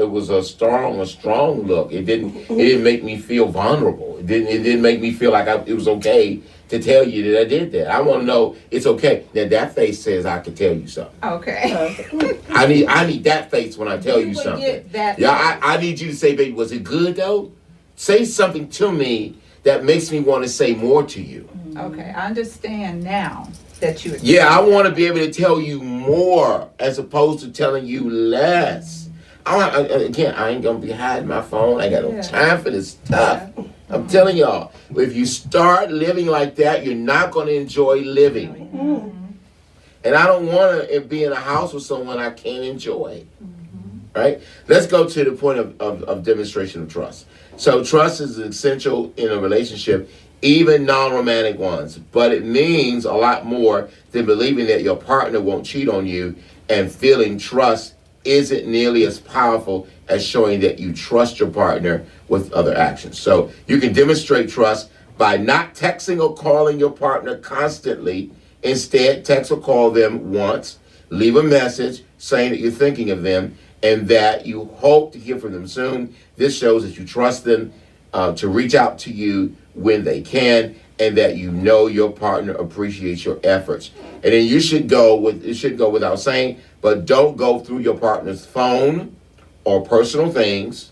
was a strong look. It didn't make me feel vulnerable. It didn't make me feel like it was okay to tell you that I did that. I want to know it's okay. Now that face says I could tell you something. Okay. I need that face when I tell you would something. get that Yeah, I need you to say, baby, was it good though? Say something to me that makes me want to say more to you. Okay, I understand now that you. Yeah, I want to be able to tell you more as opposed to telling you less. Again, I ain't gonna be hiding my phone. I ain't got no Yeah. time for this stuff. I'm telling y'all, if you start living like that, you're not gonna enjoy living. And I don't want to be in a house with someone I can't enjoy. Right? Let's go to the point of demonstration of trust. So trust is essential in a relationship, even non-romantic ones. But it means a lot more than believing that your partner won't cheat on you, and feeling trust isn't nearly as powerful as showing that you trust your partner with other actions. So you can demonstrate trust by not texting or calling your partner constantly. Instead, text or call them once, leave a message saying that you're thinking of them and that you hope to hear from them soon. This shows that you trust them to reach out to you when they can, and that you know your partner appreciates your efforts. And then it should go without saying, but don't go through your partner's phone or personal things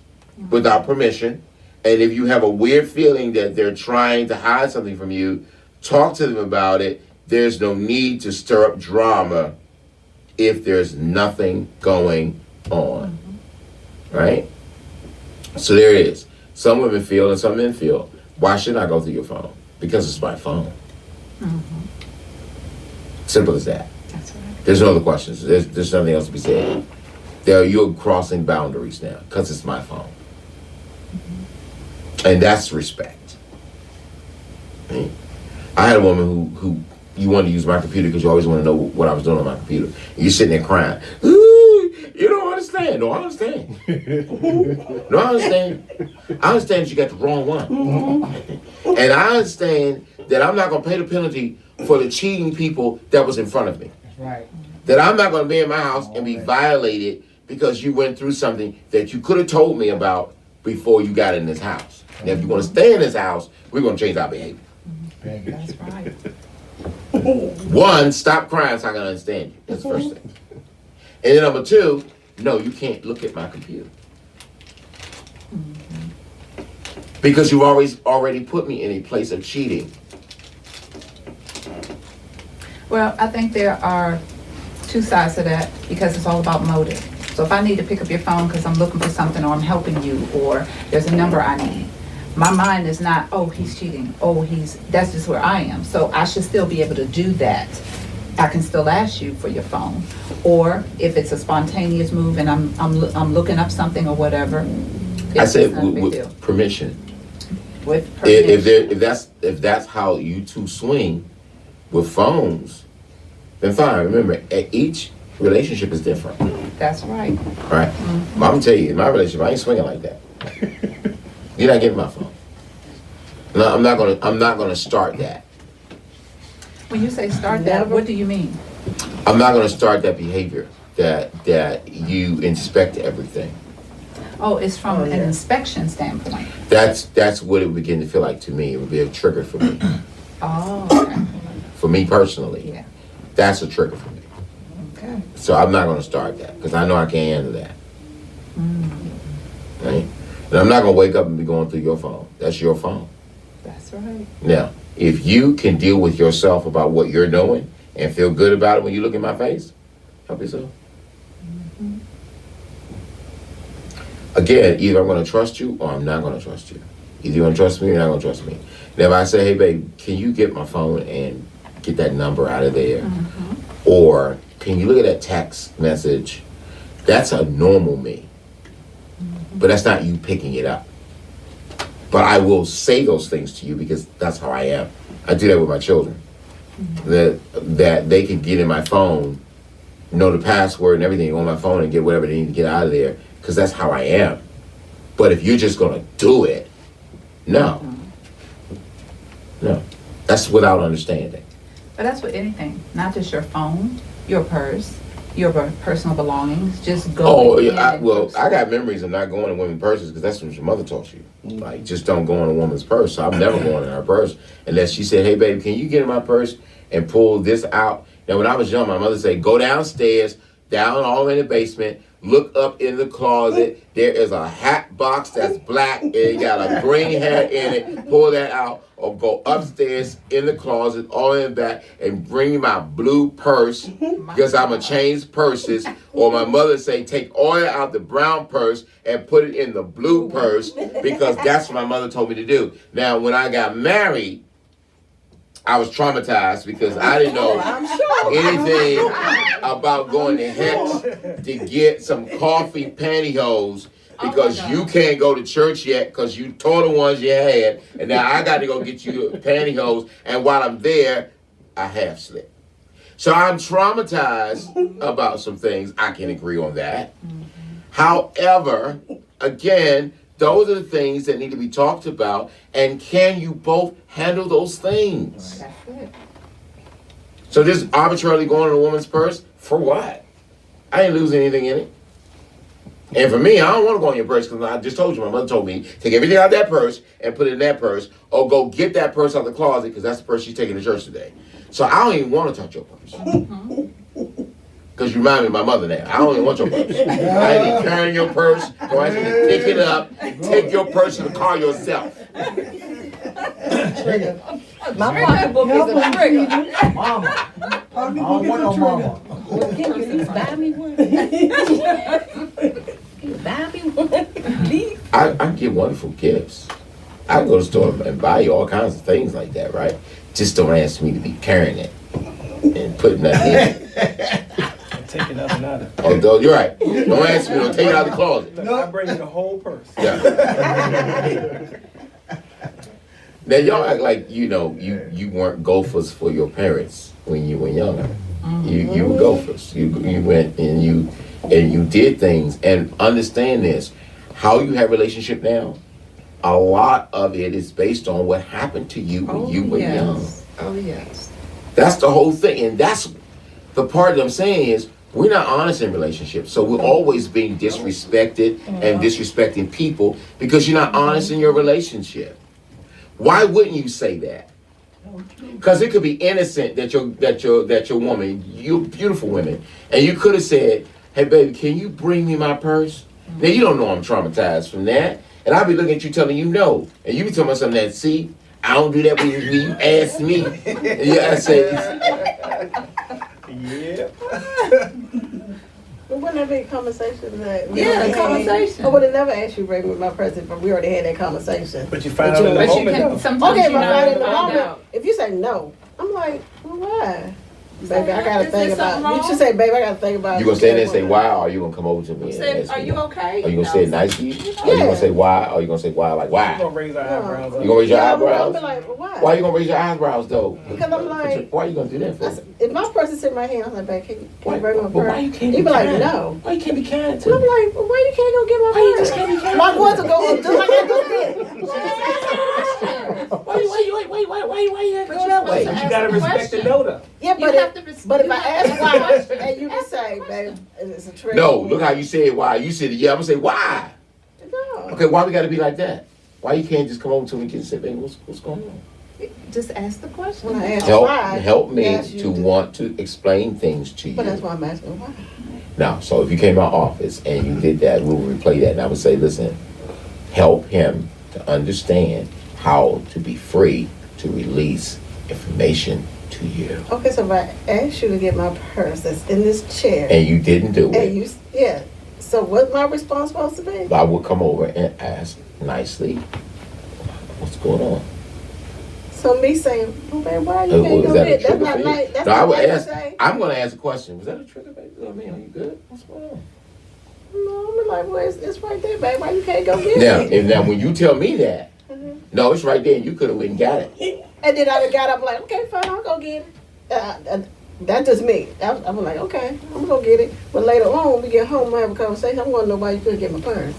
without permission. And if you have a weird feeling that they're trying to hide something from you, talk to them about it. There's no need to stir up drama if there's nothing going on. Right? So there it is. Some women feel and some men feel, why should I go through your phone? Because it's my phone. Simple as that. That's right. There's no other questions. There's nothing else to be said. You're crossing boundaries now because it's my phone. And that's respect. I had a woman who you wanted to use my computer because you always want to know what I was doing on my computer. And you're sitting there crying. Ooh, you don't understand. No, I understand. No, I understand. I understand that you got the wrong one. And I understand that I'm not going to pay the penalty for the cheating people that was in front of me. That's right. That I'm not going to be in my house and be violated because you went through something that you could have told me about before you got in this house. Now, if you want to stay in this house, we're going to change our behavior. That's right. One, stop crying so I can understand you. That's the first thing. And then number two, no, you can't look at my computer. Because you've already put me in a place of cheating. Well, I think there are two sides to that because it's all about motive. So if I need to pick up your phone because I'm looking for something or I'm helping you or there's a number I need, my mind is not, oh, he's cheating. Oh, that's just where I am. So I should still be able to do that. I can still ask you for your phone. Or if it's a spontaneous move and I'm looking up something or whatever, I it's said not a big deal. with permission. With permission. If that's how you two swing with phones, then fine. Remember, each relationship is different. That's right. Right? I'm gonna tell you, in my relationship, I ain't swinging like that. You're not getting my phone. No, I'm not gonna start that. When you say start that, Never. what do you mean? I'm not gonna start that behavior that you inspect everything. Oh, it's from Oh, an yeah. inspection standpoint. That's what it would begin to feel like to me. It would be a trigger for me. Oh, okay. For me personally, Yeah. that's a trigger for me. Okay. So I'm not gonna start that because I know I can't handle that. Right? And I'm not gonna wake up and be going through your phone. That's your phone. That's right. Now, if you can deal with yourself about what you're doing and feel good about it when you look in my face, help yourself. Again, either I'm going to trust you or I'm not going to trust you. Either you're going to trust me or you're not going to trust me. Now, if I say, hey, babe, can you get my phone and get that number out of there? Or can you look at that text message? That's a normal me. But that's not you picking it up. But I will say those things to you because that's how I am. I do that with my children. That they can get in my phone, know the password and everything on my phone and get whatever they need to get out of there because that's how I am. But if you're just going to do it, no. No. That's without understanding. But that's with anything, not just your phone, your purse, your personal belongings. Just go. Oh, in yeah, and well, purse. I got memories of not going in women's purses because that's what your mother taught you. Like, just don't go in a woman's purse. So I'm never going in her purse unless she said, hey, baby, can you get in my purse and pull this out? Now, when I was young, my mother said, go downstairs, down all in the basement, look up in the closet. There is a hat box that's black and it got a green hat in it. Pull that out or go upstairs in the closet, all in the back, and bring me my blue purse because I'm going to change purses. Or my mother say, take oil out the brown purse and put it in the blue purse because that's what my mother told me to do. Now, when I got married, I was traumatized because I didn't know anything about going to Hex to get some coffee pantyhose because you can't go to church yet because you tore the ones you had, and now I got to go get you pantyhose, and while I'm there, I half slip. So I'm traumatized about some things. I can agree on that. However, again, those are the things that need to be talked about, and can you both handle those things? That's it. So just arbitrarily going in a woman's purse, for what? I ain't losing anything in it. And for me, I don't want to go in your purse because I just told you, my mother told me, take everything out of that purse and put it in that purse, or go get that purse out of the closet because that's the purse she's taking to church today. So I don't even want to touch your purse. Because you remind me of my mother now. I don't even want your purse. I ain't even carrying your purse. Don't ask me to pick it up and take your purse to the car yourself. My pocketbook is a trigger. Mama. I don't want no mama. Can you please buy me one? Can you buy me one, please? I get wonderful gifts. I can go to the store and buy you all kinds of things like that, right? Just don't ask me to be carrying it and putting that in. And take another out of it. Although you're right. Don't ask me to take it out of the closet. Look, I bring you the whole purse. Yeah. Now y'all act like you weren't gophers for your parents when you were younger. You were gophers. You went and you did things. And understand this: how you have relationship now, a lot of it is based on what happened to you when you were young. Oh, yes. That's the whole thing, and that's the part that I'm saying is we're not honest in relationships, so we're always being disrespected and disrespecting people because you're not honest in your relationship. Why wouldn't you say that? Because it could be innocent that your woman, you're beautiful women, and you could have said, "Hey, baby, can you bring me my purse?" Now you don't know I'm traumatized from that, and I'll be looking at you telling you no, and you be telling me something that see. I don't do that when you ask me. Yeah, I say, Yeah. But wouldn't that be a conversation that? Yeah, a conversation. I would have never asked you to bring me my present, but we already had that conversation. But you find out in the But you moment, can, though. sometimes Okay, you but know right to in the find moment, out. if you say no, I'm like, well, why? Baby, I Is gotta there think something about. You wrong? should say, baby, I gotta think about. you gonna stand there and say why, or you gonna come over to me and Say, ask are me you why? okay? Are you gonna say it nicely? Or you gonna say why? Or you gonna say why? Like You're why? gonna raise our eyebrows up. You gonna raise your Yeah, I'm eyebrows? be like, well, why? Why you gonna raise your eyebrows though? Because I'm like, Why you gonna do that for? I said, if my person's in my hand, I'm like, babe, can you bring my But why purse? you can't You be be like, kind? no. Why you can't be kind And to I'm me? like, well, why you can't go get my Why you purse? just can't be kind? My voice will go up just like I just did. Why you gotta go that way? But you gotta respect the no, though. Yeah, You but have to but if you I have to ask why, question. and you just say, babe, it's a trick. No, look how you said why. You said yeah. I'm gonna say why. No. Okay, why we gotta be like that? Why you can't just come over to me and say, baby, what's going on? Just ask the question. When I ask Help why, help me yes, you to do. want to explain things to you. But that's why I'm asking why. Now, so if you came to our office and you did that, we'll replay that, and I would say, listen, help him to understand how to be free to release information to you. Okay, so if I ask you to get my purse that's in this chair, And you didn't do and it, you, yeah, so what's my response supposed to be? I would come over and ask nicely, what's going on? So me saying, oh, babe, why you Oh, can't is go that a get? That's trigger not for you? nice. That's No, I not would nice to ask, say. I'm gonna ask a question. Was that a trigger, baby? I mean, are you good? What's going on? No, I'm like, well, it's right there, babe. Why you can't go get Now, it? now when you tell me that, Mhm. no, it's right there, and you could have went and got it. And then I got up like, okay, fine, I'll go get it. That's just me. I'm like, okay, I'm gonna go get it. But later on, when we get home, I have a conversation. I'm gonna know why you couldn't get my purse.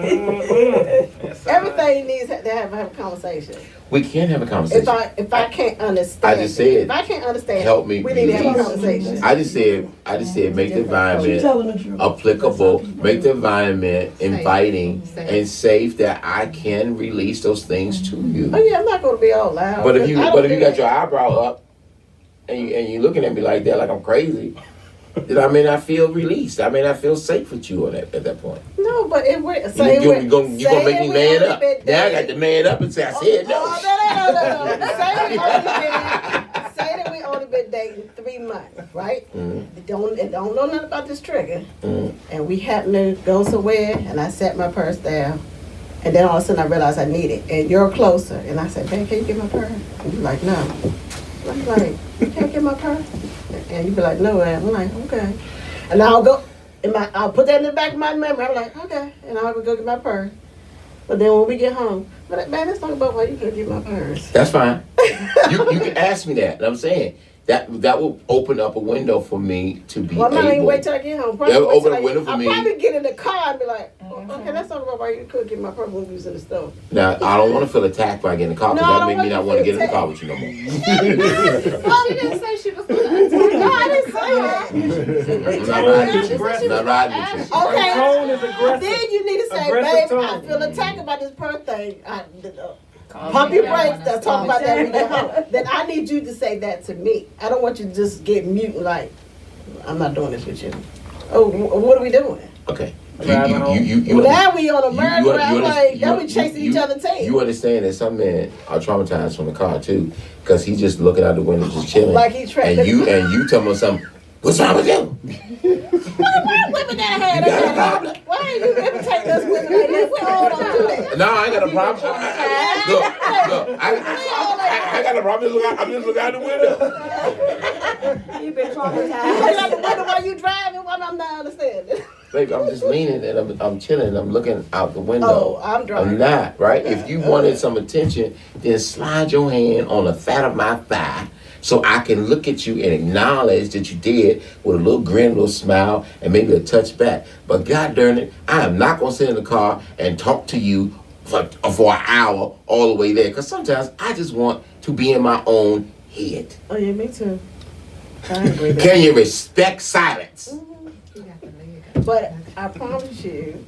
Yes, everything needs to have a conversation. We can have a conversation. If I can't understand, I just said, if I can't understand, help me we need to have a release. conversation. I just said, make the environment applicable, make the environment inviting and safe that I can release those things to you. Oh yeah, I'm not gonna be all loud. But if you I don't but if you do got that. your eyebrow up and you looking at me like that, like I'm crazy, then I may not feel released. I may not feel safe with you at that point. No, but it would You say gonna make me man up. Now I got to man up and say I said no. Oh, no. Say that we only been dating 3 months, right? Don't know nothing about this trigger. And we happened to go somewhere, and I set my purse down, and then all of a sudden I realized I need it, and you're closer, and I said, "Babe, can you get my purse?" And you're like, "No." I'm like, "You can't get my purse?" And you be like, "No." And I'm like, "Okay." And I'll go. I'll put that in the back of my memory. I'm like, "Okay," and I'll go get my purse. But then when we get home, man, let's talk about why you couldn't get my purse. That's fine. You can ask me that. And I'm saying that will open up a window for me to be Well, I'm not even able. wait till I get home. That'll Wait open till a window for I'll me. probably get in the car and be like, okay, let's talk about why you couldn't get my purse when we was in the store. Now I don't want to feel attacked when I get in the car because No, I that don't make me want not you want to to get in the feel car with you no more. Oh, you didn't say she was gonna attack. No, I didn't say that. I'm not riding with you. I'm not riding with you. Okay. Her tone is aggressive. Then you need to say, Aggressive babe, I tone. feel attacked about this purse thing. Pump your brakes. Let's talk about that when we get home. Then I need you to say that to me. I don't want you to just get mute and like, I'm not doing this with you. Oh, what are we doing? Okay. Driving home. Well, now we on a merge where I'm like, now we you- chasing each other's tail. You understand that some men are traumatized from the car too, because he's just looking out the window, just chilling. Like he trapped. and you tell me something. What's wrong with you? Why women gotta have You got a that? problem? Why are you imitating us women like that? We all don't do that. No, I ain't got a problem. Look, I got a problem. I'm just looking out the window. You've been You traumatized. look out the window while you driving. What I'm not understanding. Baby, I'm just leaning and I'm chilling and I'm looking out the window. Oh, I'm driving. I'm not, right? If you wanted some attention, then slide your hand on the fat of my thigh so I can look at you and acknowledge that you did with a little grin, a little smile, and maybe a touch back. But God darn it, I am not going to sit in the car and talk to you for an hour all the way there. Because sometimes I just want to be in my own head. Oh yeah, me too. I agree with Can you respect silence? that. But I promise you,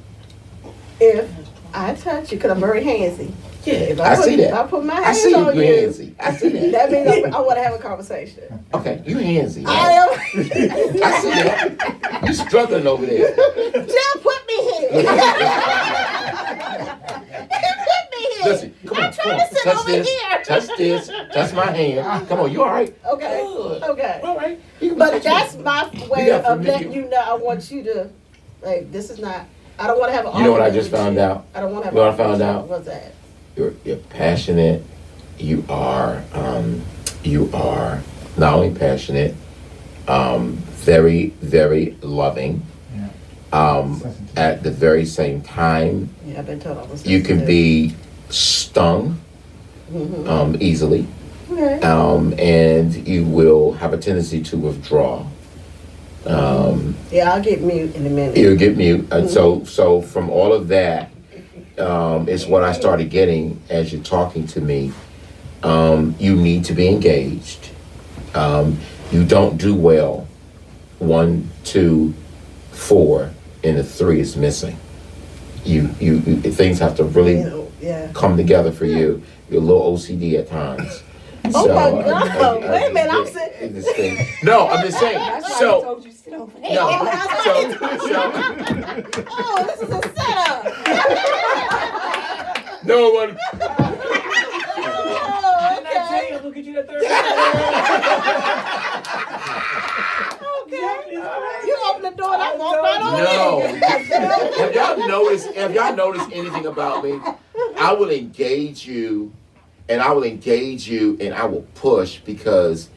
if I touch you, because I'm very handsy. Yeah, If I see If I that. put my I hands see you, on you you, handsy. I see that. that means I want to have a conversation. Okay, you handsy. I am. I see that. You struggling over there. Jeff, put me here. Put me here. Listen, come on, I'm trying come on. to sit Touch over this, here. touch this, touch my hand. Come on, you all right? Okay. Good. Okay. All right. You can But touch that's me. my way got of familiar- letting you know I want you to, like, this is not, I don't want to have an You know what I argument just with found you. out? I don't want to have You know an what I found argument. out? What's that? You're passionate. You are not only passionate, very, very loving. At the very same time, Yeah, I've been told I was. you can be stung easily. Okay. And you will have a tendency to withdraw. Yeah, I'll get mute in a minute. You'll get mute. And so from all of that, is what I started getting as you're talking to me. You need to be engaged. You don't do well. 1, 2, 4, and the 3 is missing. You things have to really You know, yeah. come together for you. You're a little OCD at times. Oh my God. Wait a minute, I'm saying. No, I'm just saying. That's why I So, told you to sit over there. no, Oh, this is a setup. no one. Oh, Didn't I tell okay. you to look at you that third Okay. You open the door and I walk right over No. there. Have y'all noticed anything about me? I will engage you and I will push because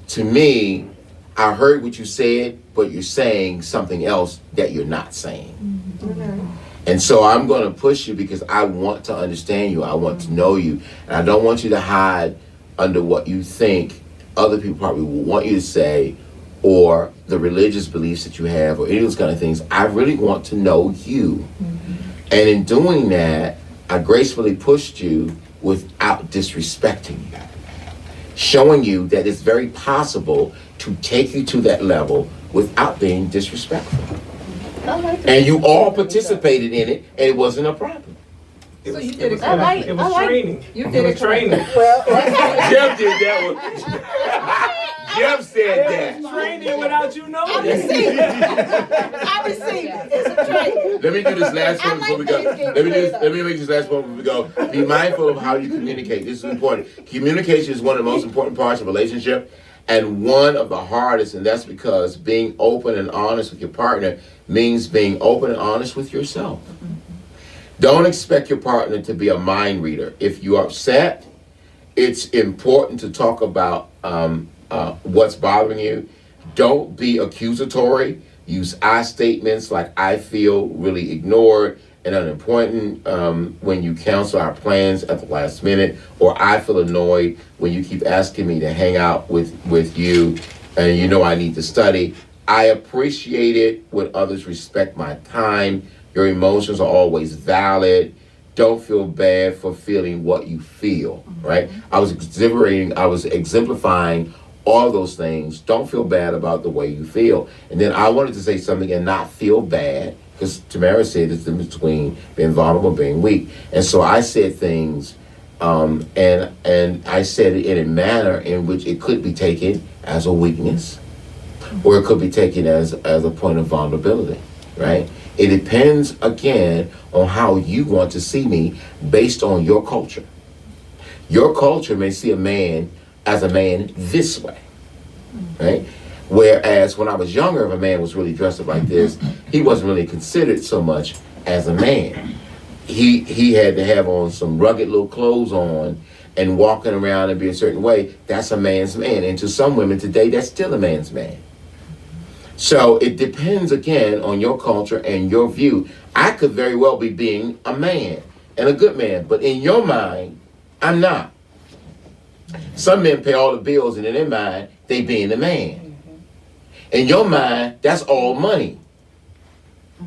to me, I heard what you said, but you're saying something else that you're not saying. Okay. And so I'm going to push you because I want to understand you. I want to know you. And I don't want you to hide under what you think other people probably will want you to say or the religious beliefs that you have or any of those kind of things. I really want to know you. And in doing that, I gracefully pushed you without disrespecting you, showing you that it's very possible to take you to that level without being disrespectful. And you all participated in it, and it wasn't a problem. It was, you it did was, it correctly. it was training. You It did was it correctly. training. Well, Jeff did that one. Jeff said It that. was training without you knowing. I received it. It's a training. Let me do this last one before we go. Let me make this last one before we go. Be mindful of how you communicate. This is important. Communication is one of the most important parts of a relationship and one of the hardest, and that's because being open and honest with your partner means being open and honest with yourself. Don't expect your partner to be a mind reader. If you're upset, it's important to talk about what's bothering you. Don't be accusatory. Use I statements like I feel really ignored and unimportant when you cancel our plans at the last minute, or I feel annoyed when you keep asking me to hang out with you and you know I need to study. I appreciate it when others respect my time. Your emotions are always valid. Don't feel bad for feeling what you feel, right? I was exemplifying all those things. Don't feel bad about the way you feel. And then I wanted to say something and not feel bad, because Tamara said it's the difference between being vulnerable and being weak. And so I said things, and I said it in a manner in which it could be taken as a weakness, or it could be taken as a point of vulnerability, right? It depends, again, on how you want to see me based on your culture. Your culture may see a man as a man this way, right? Whereas when I was younger, if a man was really dressed up like this, he wasn't really considered so much as a man. He had to have on some rugged little clothes on and walking around and be a certain way. That's a man's man. And to some women today, that's still a man's man. So it depends, again, on your culture and your view. I could very well be being a man and a good man, but in your mind, I'm not. Some men pay all the bills, and in their mind, they being the man. In your mind, that's all money.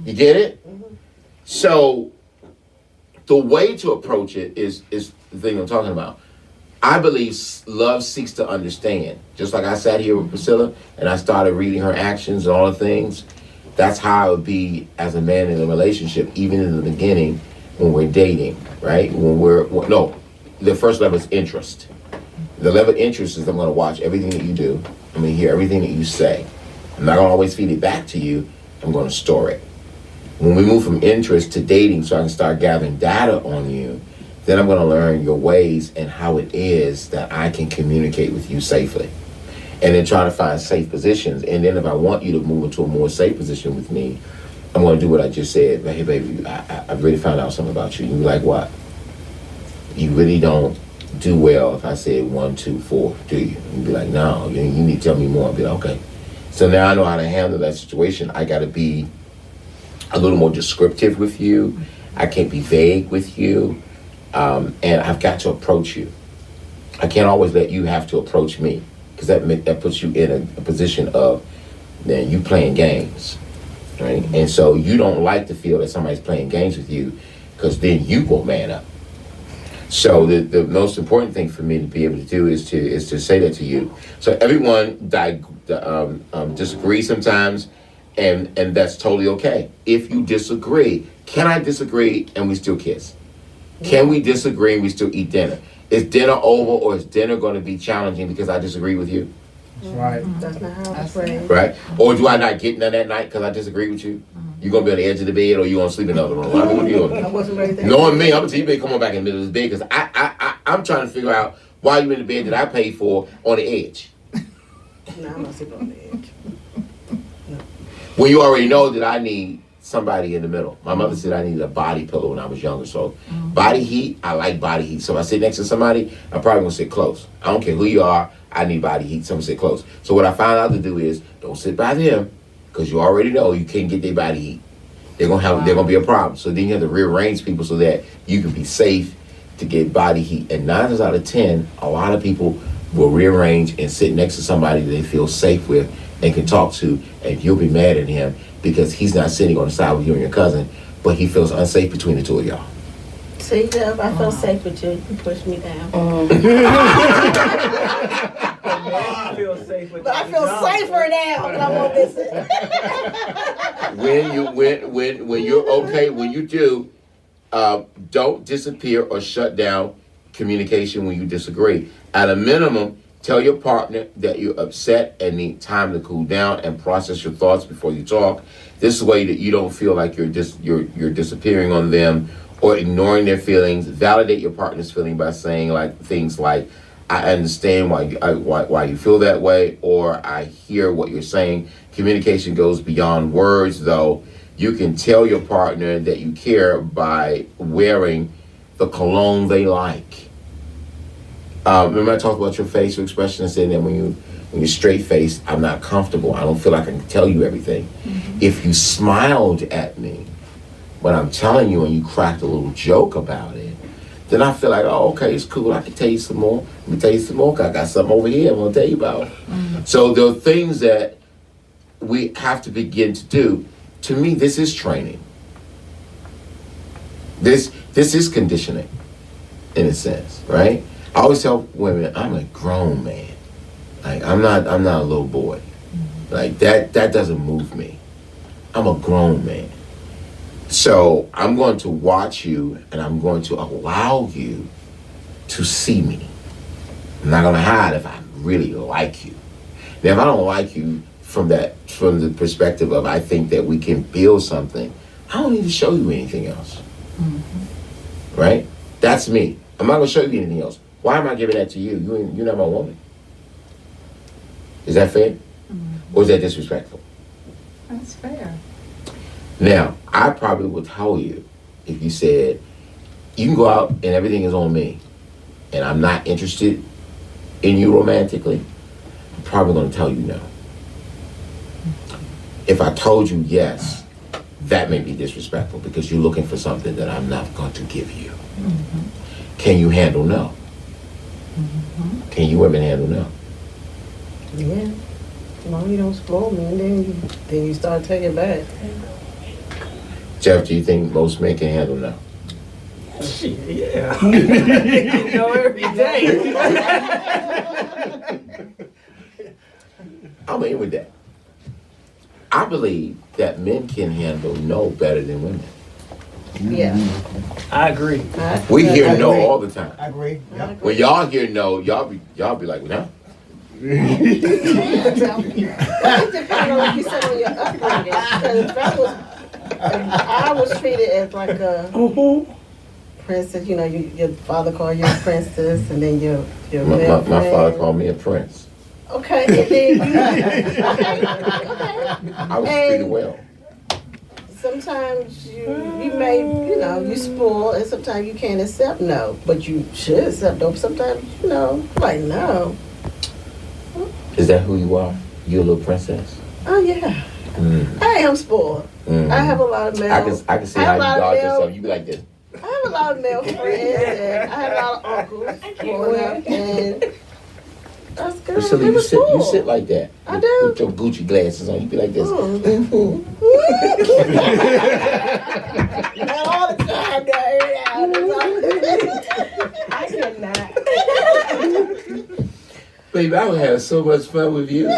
You get it? So the way to approach it is the thing I'm talking about. I believe love seeks to understand. Just like I sat here with Priscilla and I started reading her actions and all the things, that's how I would be as a man in a relationship, even in the beginning when we're dating, right? The first level is interest. The level of interest is I'm going to watch everything that you do. I'm going to hear everything that you say. I'm not going to always feed it back to you. I'm going to store it. When we move from interest to dating, so I can start gathering data on you, then I'm going to learn your ways and how it is that I can communicate with you safely. And then try to find safe positions. And then if I want you to move into a more safe position with me, I'm going to do what I just said. Hey, baby, I really found out something about you. You be like, what? You really don't do well if I said 1, 2, 4, do you? You'd be like, no, you need to tell me more. I'd be like, okay. So now I know how to handle that situation. I got to be a little more descriptive with you. I can't be vague with you. And I've got to approach you. I can't always let you have to approach me, because that puts you in a position of then you playing games, right? And so you don't like to feel that somebody's playing games with you, because then you won't man up. So the most important thing for me to be able to do is to say that to you. So everyone disagrees sometimes, and that's totally okay. If you disagree, can I disagree and we still kiss? Can we disagree and we still eat dinner? Is dinner over, or is dinner going to be challenging because I disagree with you? That's right. That's not how it's framed. Right? Or do I not get none that night because I disagree with you? You going to be on the edge of the bed, or you going to sleep in another room? I mean, what are you I doing? wasn't ready there. Knowing me, I'm going to tell you, better come on back in the middle of this bed, because I'm trying to figure out why you in the bed that I paid for on the edge. No, I'm not sleeping on the edge. When you already know that I need somebody in the middle. My mother said I needed a body pillow when I was younger. So body heat, I like body heat. So if I sit next to somebody, I'm probably gonna sit close. I don't care who you are, I need body heat, so I'm gonna sit close. So what I found out to do is don't sit by them, because you already know you can't get their body heat. They're gonna be a problem. So then you have to rearrange people so that you can be safe to get body heat. And 9 times out of 10, a lot of people will rearrange and sit next to somebody that they feel safe with and can talk to, and you'll be mad at him because he's not sitting on the side with you and your cousin, but he feels unsafe between the two of y'all. See, Jeff, I felt safe with you. You pushed me down. I feel safe with But I the feel job. safer now when I'm on this end. When you're okay, when you do, don't disappear or shut down communication when you disagree. At a minimum, tell your partner that you're upset and need time to cool down and process your thoughts before you talk. This way that you don't feel like you're disappearing on them or ignoring their feelings. Validate your partner's feeling by saying like things like, I understand why you feel that way, or I hear what you're saying. Communication goes beyond words, though. You can tell your partner that you care by wearing the cologne they like. Remember I talked about your facial expression and saying that when you're straight faced, I'm not comfortable. I don't feel like I can tell you everything. If you smiled at me when I'm telling you and you cracked a little joke about it, then I feel like, oh, okay, it's cool. I can tell you some more. Let me tell you some more. 'Cause I got something over here I'm gonna tell you about. So there are things that we have to begin to do. To me, this is training. This is conditioning, in a sense, right? I always tell women, I'm a grown man. Like I'm not a little boy. Like that doesn't move me. I'm a grown man. So I'm going to watch you and I'm going to allow you to see me. I'm not gonna hide if I really like you. Now if I don't like you from the perspective of I think that we can build something, I don't need to show you anything else. Right? That's me. I'm not gonna show you anything else. Why am I giving that to you? You're not my woman. Is that fair? Or is that disrespectful? That's fair. Now, I probably would tell you if you said, you can go out and everything is on me, and I'm not interested in you romantically, I'm probably going to tell you no. If I told you yes, that may be disrespectful because you're looking for something that I'm not going to give you. Can you handle no? Can you women handle no? Yeah. No, you don't spoil me, and then you start taking back. Jeff, do you think most men can handle no? Shit, yeah. You know, every day. I'm in with that. I believe that men can handle no better than women. Yeah. I agree. We hear I no agree. all the time. I agree. Yep. When y'all hear no, y'all be like, no. It depends on, like you said, on your upbringing. Because if I was treated as like a princess, you know, your father called you a princess, and then your My father girlfriend. called me a prince. Okay, and then I was treated well. sometimes you may, you know, you spoil, and sometimes you can't accept no, but you should accept no. Sometimes, you know, like no. Is that who you are? You a little princess? Oh yeah, Mm. I am spoiled. Mm. I have a lot of male. I can see I how have you a lot of guard male- yourself. You be like this. I have a lot of male friends, and I had a lot of uncles growing up, and that's good. Priscilla, They you was sit spoiled. like that. I do. With your Gucci glasses on. You be like this. Mm. Not all the time, I cannot. Baby, I would have so much fun with you.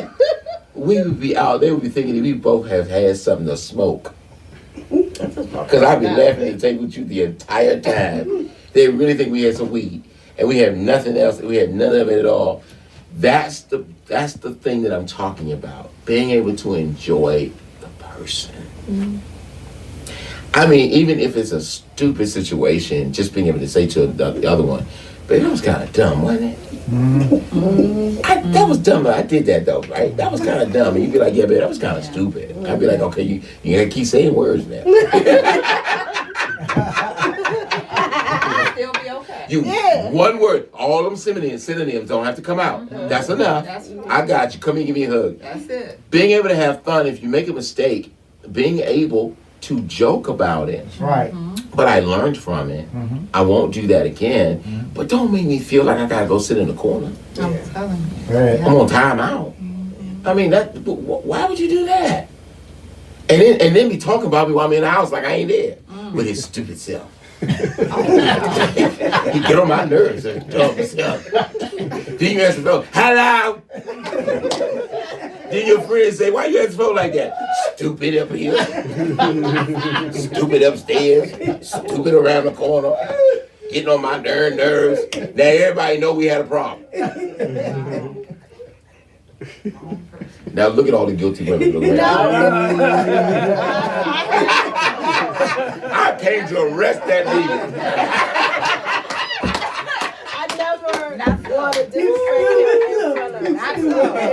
We would be out. They would be thinking that we both have had something to smoke. Because I'd be laughing at the table with you the entire time. They really think we had some weed. And we have nothing else. We had none of it at all. That's the thing that I'm talking about. Being able to enjoy the person. I mean, even if it's a stupid situation, just being able to say to the other one, but that was kind of dumb, wasn't it? That was dumb. I did that though, right? That was kind of dumb. And you'd be like, yeah, but that was kind of stupid. I'd be like, okay, you gotta keep saying words now. Still be okay. Yeah. One word, all them synonyms don't have to come out. That's enough. That's I got you. Come here, give me a hug. That's it. Being able to have fun, if you make a mistake, being able to joke about it. That's right. But I learned from it. I won't do that again. But don't make me feel like I gotta go sit in the corner. I'm telling you. Right. I'm on time out. I mean, why would you do that? And then be talking about me while I'm in the house like I ain't there with his stupid self. He get on my nerves. Then you answer the phone, hello. Then your friends say, why you answer the phone like that? Stupid up here. Stupid upstairs. Stupid around the corner. Getting on my darn nerves. Now everybody know we had a problem. Now look at all the guilty women. Look around. I came to arrest that nigga. I never wanted to in front of her.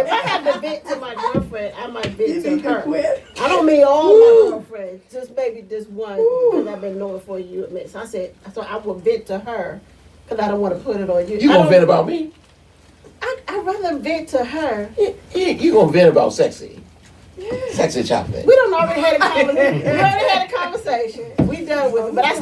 If I had to vent to my girlfriend, I might vent to her. I don't mean all my girlfriends, just maybe this one, because I've been knowing for a year. So I said, so I would vent to her, because I don't want to put it on you. You gonna vent about me? I'd rather vent to her. You gonna vent about sexy? Sexy chocolate. We done already had a conversation. We already had a conversation. We done with it, but I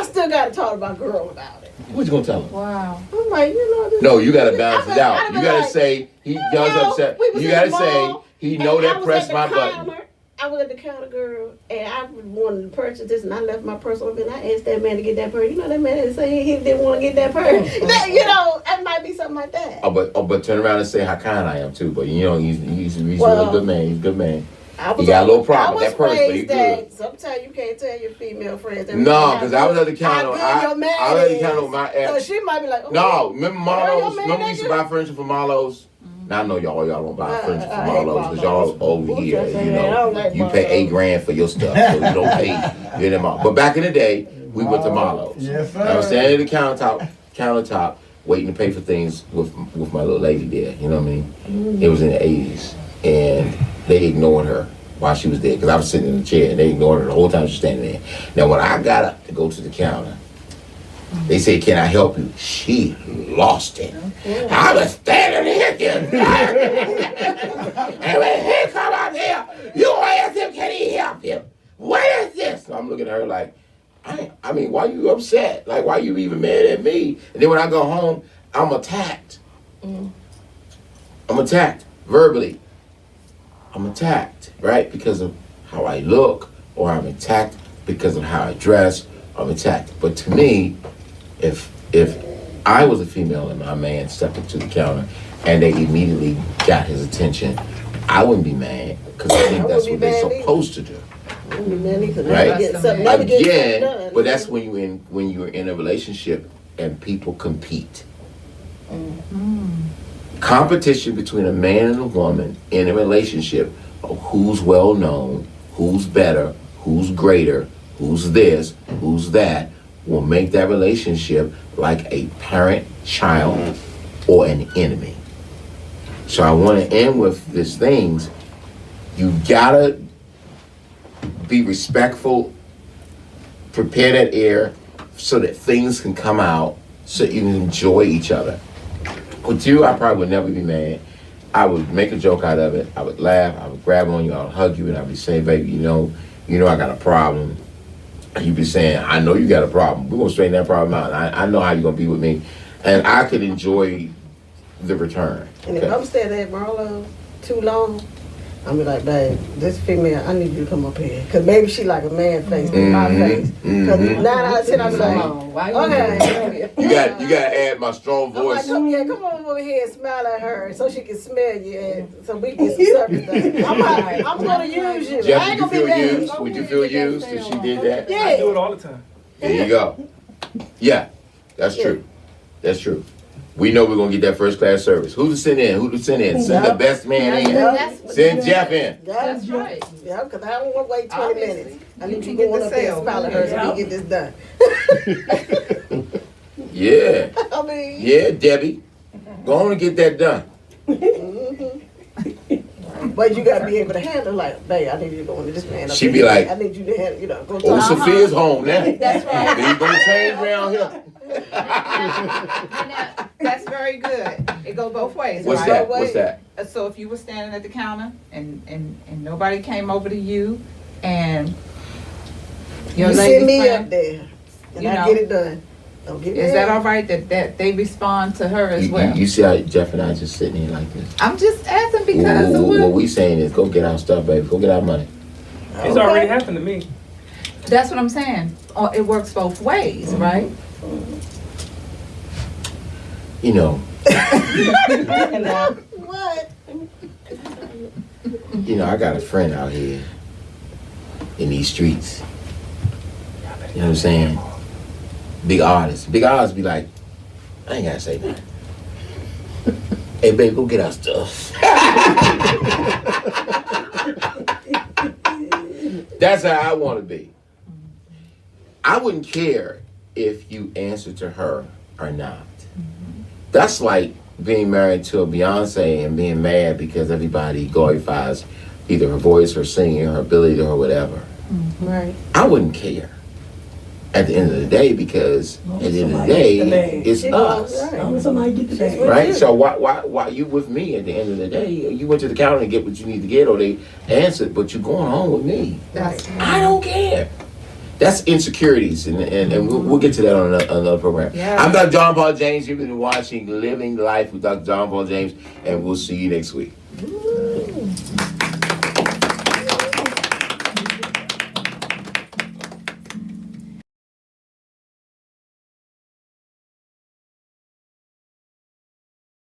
still gotta talk to my girl about it. What you gonna tell him? Wow. I'm like, this. No, you gotta balance it out. I've You been gotta like, say he does upset. we was You in gotta the say mall, he and know I that was press at my the button. counter. I was at the counter, girl, and I wanted to purchase this, and I left my purse open. I asked that man to get that purse. You know, that man didn't say he didn't want to get that purse. It might be something like that. But turn around and say how kind I am too. But you know he's a Well, good man. He's a good man. I was He got a little problem I with was that purse, but he raised good. that sometimes you can't tell your female friends. that No, how because I was at the good- counter. how good your man I was at the is. counter with my So ex. she might be like, oh, No, remember your Marlowe's? man Remember we that used to good? buy furniture from Marlowe's? Now I know y'all don't buy furniture from I hate Marlowe's because y'all over Who's here. that You saying? I don't know, like you pay Marlowe's. $8,000 for your stuff, so you don't pay. You know, but back in the day, we went to Marlowe's. Yes, sir. I was standing at the countertop, waiting to pay for things with my little lady there. You know what I mean? It was in the '80s, and they ignored her while she was there because I was sitting in the chair, and they ignored her the whole time she was standing there. Now when I got up to go to the counter, they said, "Can I help you?" She lost it. I was standing here, and when he come out here, you ask him, "Can he help you?" What is this? So I'm looking at her like, I mean, why you upset? Like, why you even mad at me? And then when I go home, I'm attacked. I'm attacked verbally. I'm attacked, right? Because of how I look, or I'm attacked because of how I dress. I'm attacked. But to me, if I was a female and my man stepped up to the counter and they immediately got his attention, I wouldn't be mad because I think that's what they're supposed to do. Right. Again, but that's when you're in a relationship and people compete. Competition between a man and a woman in a relationship of who's well known, who's better, who's greater, who's this, who's that, will make that relationship like a parent-child or an enemy. So I want to end with these things. You gotta be respectful, prepare that air so that things can come out so you can enjoy each other. With you, I probably would never be mad. I would make a joke out of it. I would laugh. I would grab on you. I would hug you, and I'd be saying, "Baby, you know, I got a problem." And you'd be saying, "I know you got a problem. We're gonna straighten that problem out. I know how you're gonna be with me," and I could enjoy the return. And if I'm staying at Marlo too long, I'm be like, "Babe, this female, I need you to come up here." Because maybe she like a man face in my face. Because 9 out of 10, I'm like, okay. You gotta add my strong I'm like, voice. come on over here and smile at her so she can smell you and so we can get some service done. I'm going to use you. I Jeff, ain't would you going to be feel mad. used? Would you feel used if she did that? I do Yeah. it all the time. There you go. Yeah, that's true. That's true. We know we're gonna get that first class service. Who to send in? Send the best man in. That's what- Send Jeff in. That's right. Yeah, because I don't want to wait 20 Obviously. minutes. I You need can you get going the up there and sale. smile at her so Yeah. we can get this done. Yeah. I mean, Yeah, Debbie. Go on and get that done. but you got to be able to handle like, babe, I need you to go into this man. She be like, I need you to handle, go Oh, talk. Sophia's home now. That's right. Then you gonna change around here. Now, that's very good. It goes both ways, What's right? that? What's that? So if you were standing at the counter and nobody came over to you and your You lady send me friend, up there and you I know. get it done. Don't get is mad. that all right that they respond to her as well? You see how Jeff and I just sitting here like this? I'm just asking because of What what. we saying is go get our stuff, baby. Go get our money. It's already happened to me. That's what I'm saying. It works both ways, right? You know, What? I got a friend out here in these streets. You know what I'm saying? Big artists. Big artists be like, I ain't gotta say nothing. Hey, babe, go get our stuff. That's how I want to be. I wouldn't care if you answer to her or not. That's like being married to a Beyonce and being mad because everybody glorifies either her voice or singing, her ability or whatever. Right. I wouldn't care at the end of the day because at the end of the day, it's us. Right. Somebody get the bag. Right? So why you with me at the end of the day? You went to the counter to get what you need to get, or they answered, but you're going home with me. That's I don't care. That's insecurities, and we'll get to that on another program. Yeah. I'm Dr. John Paul James. You've been watching Living Life with Dr. John Paul James, and we'll see you next week.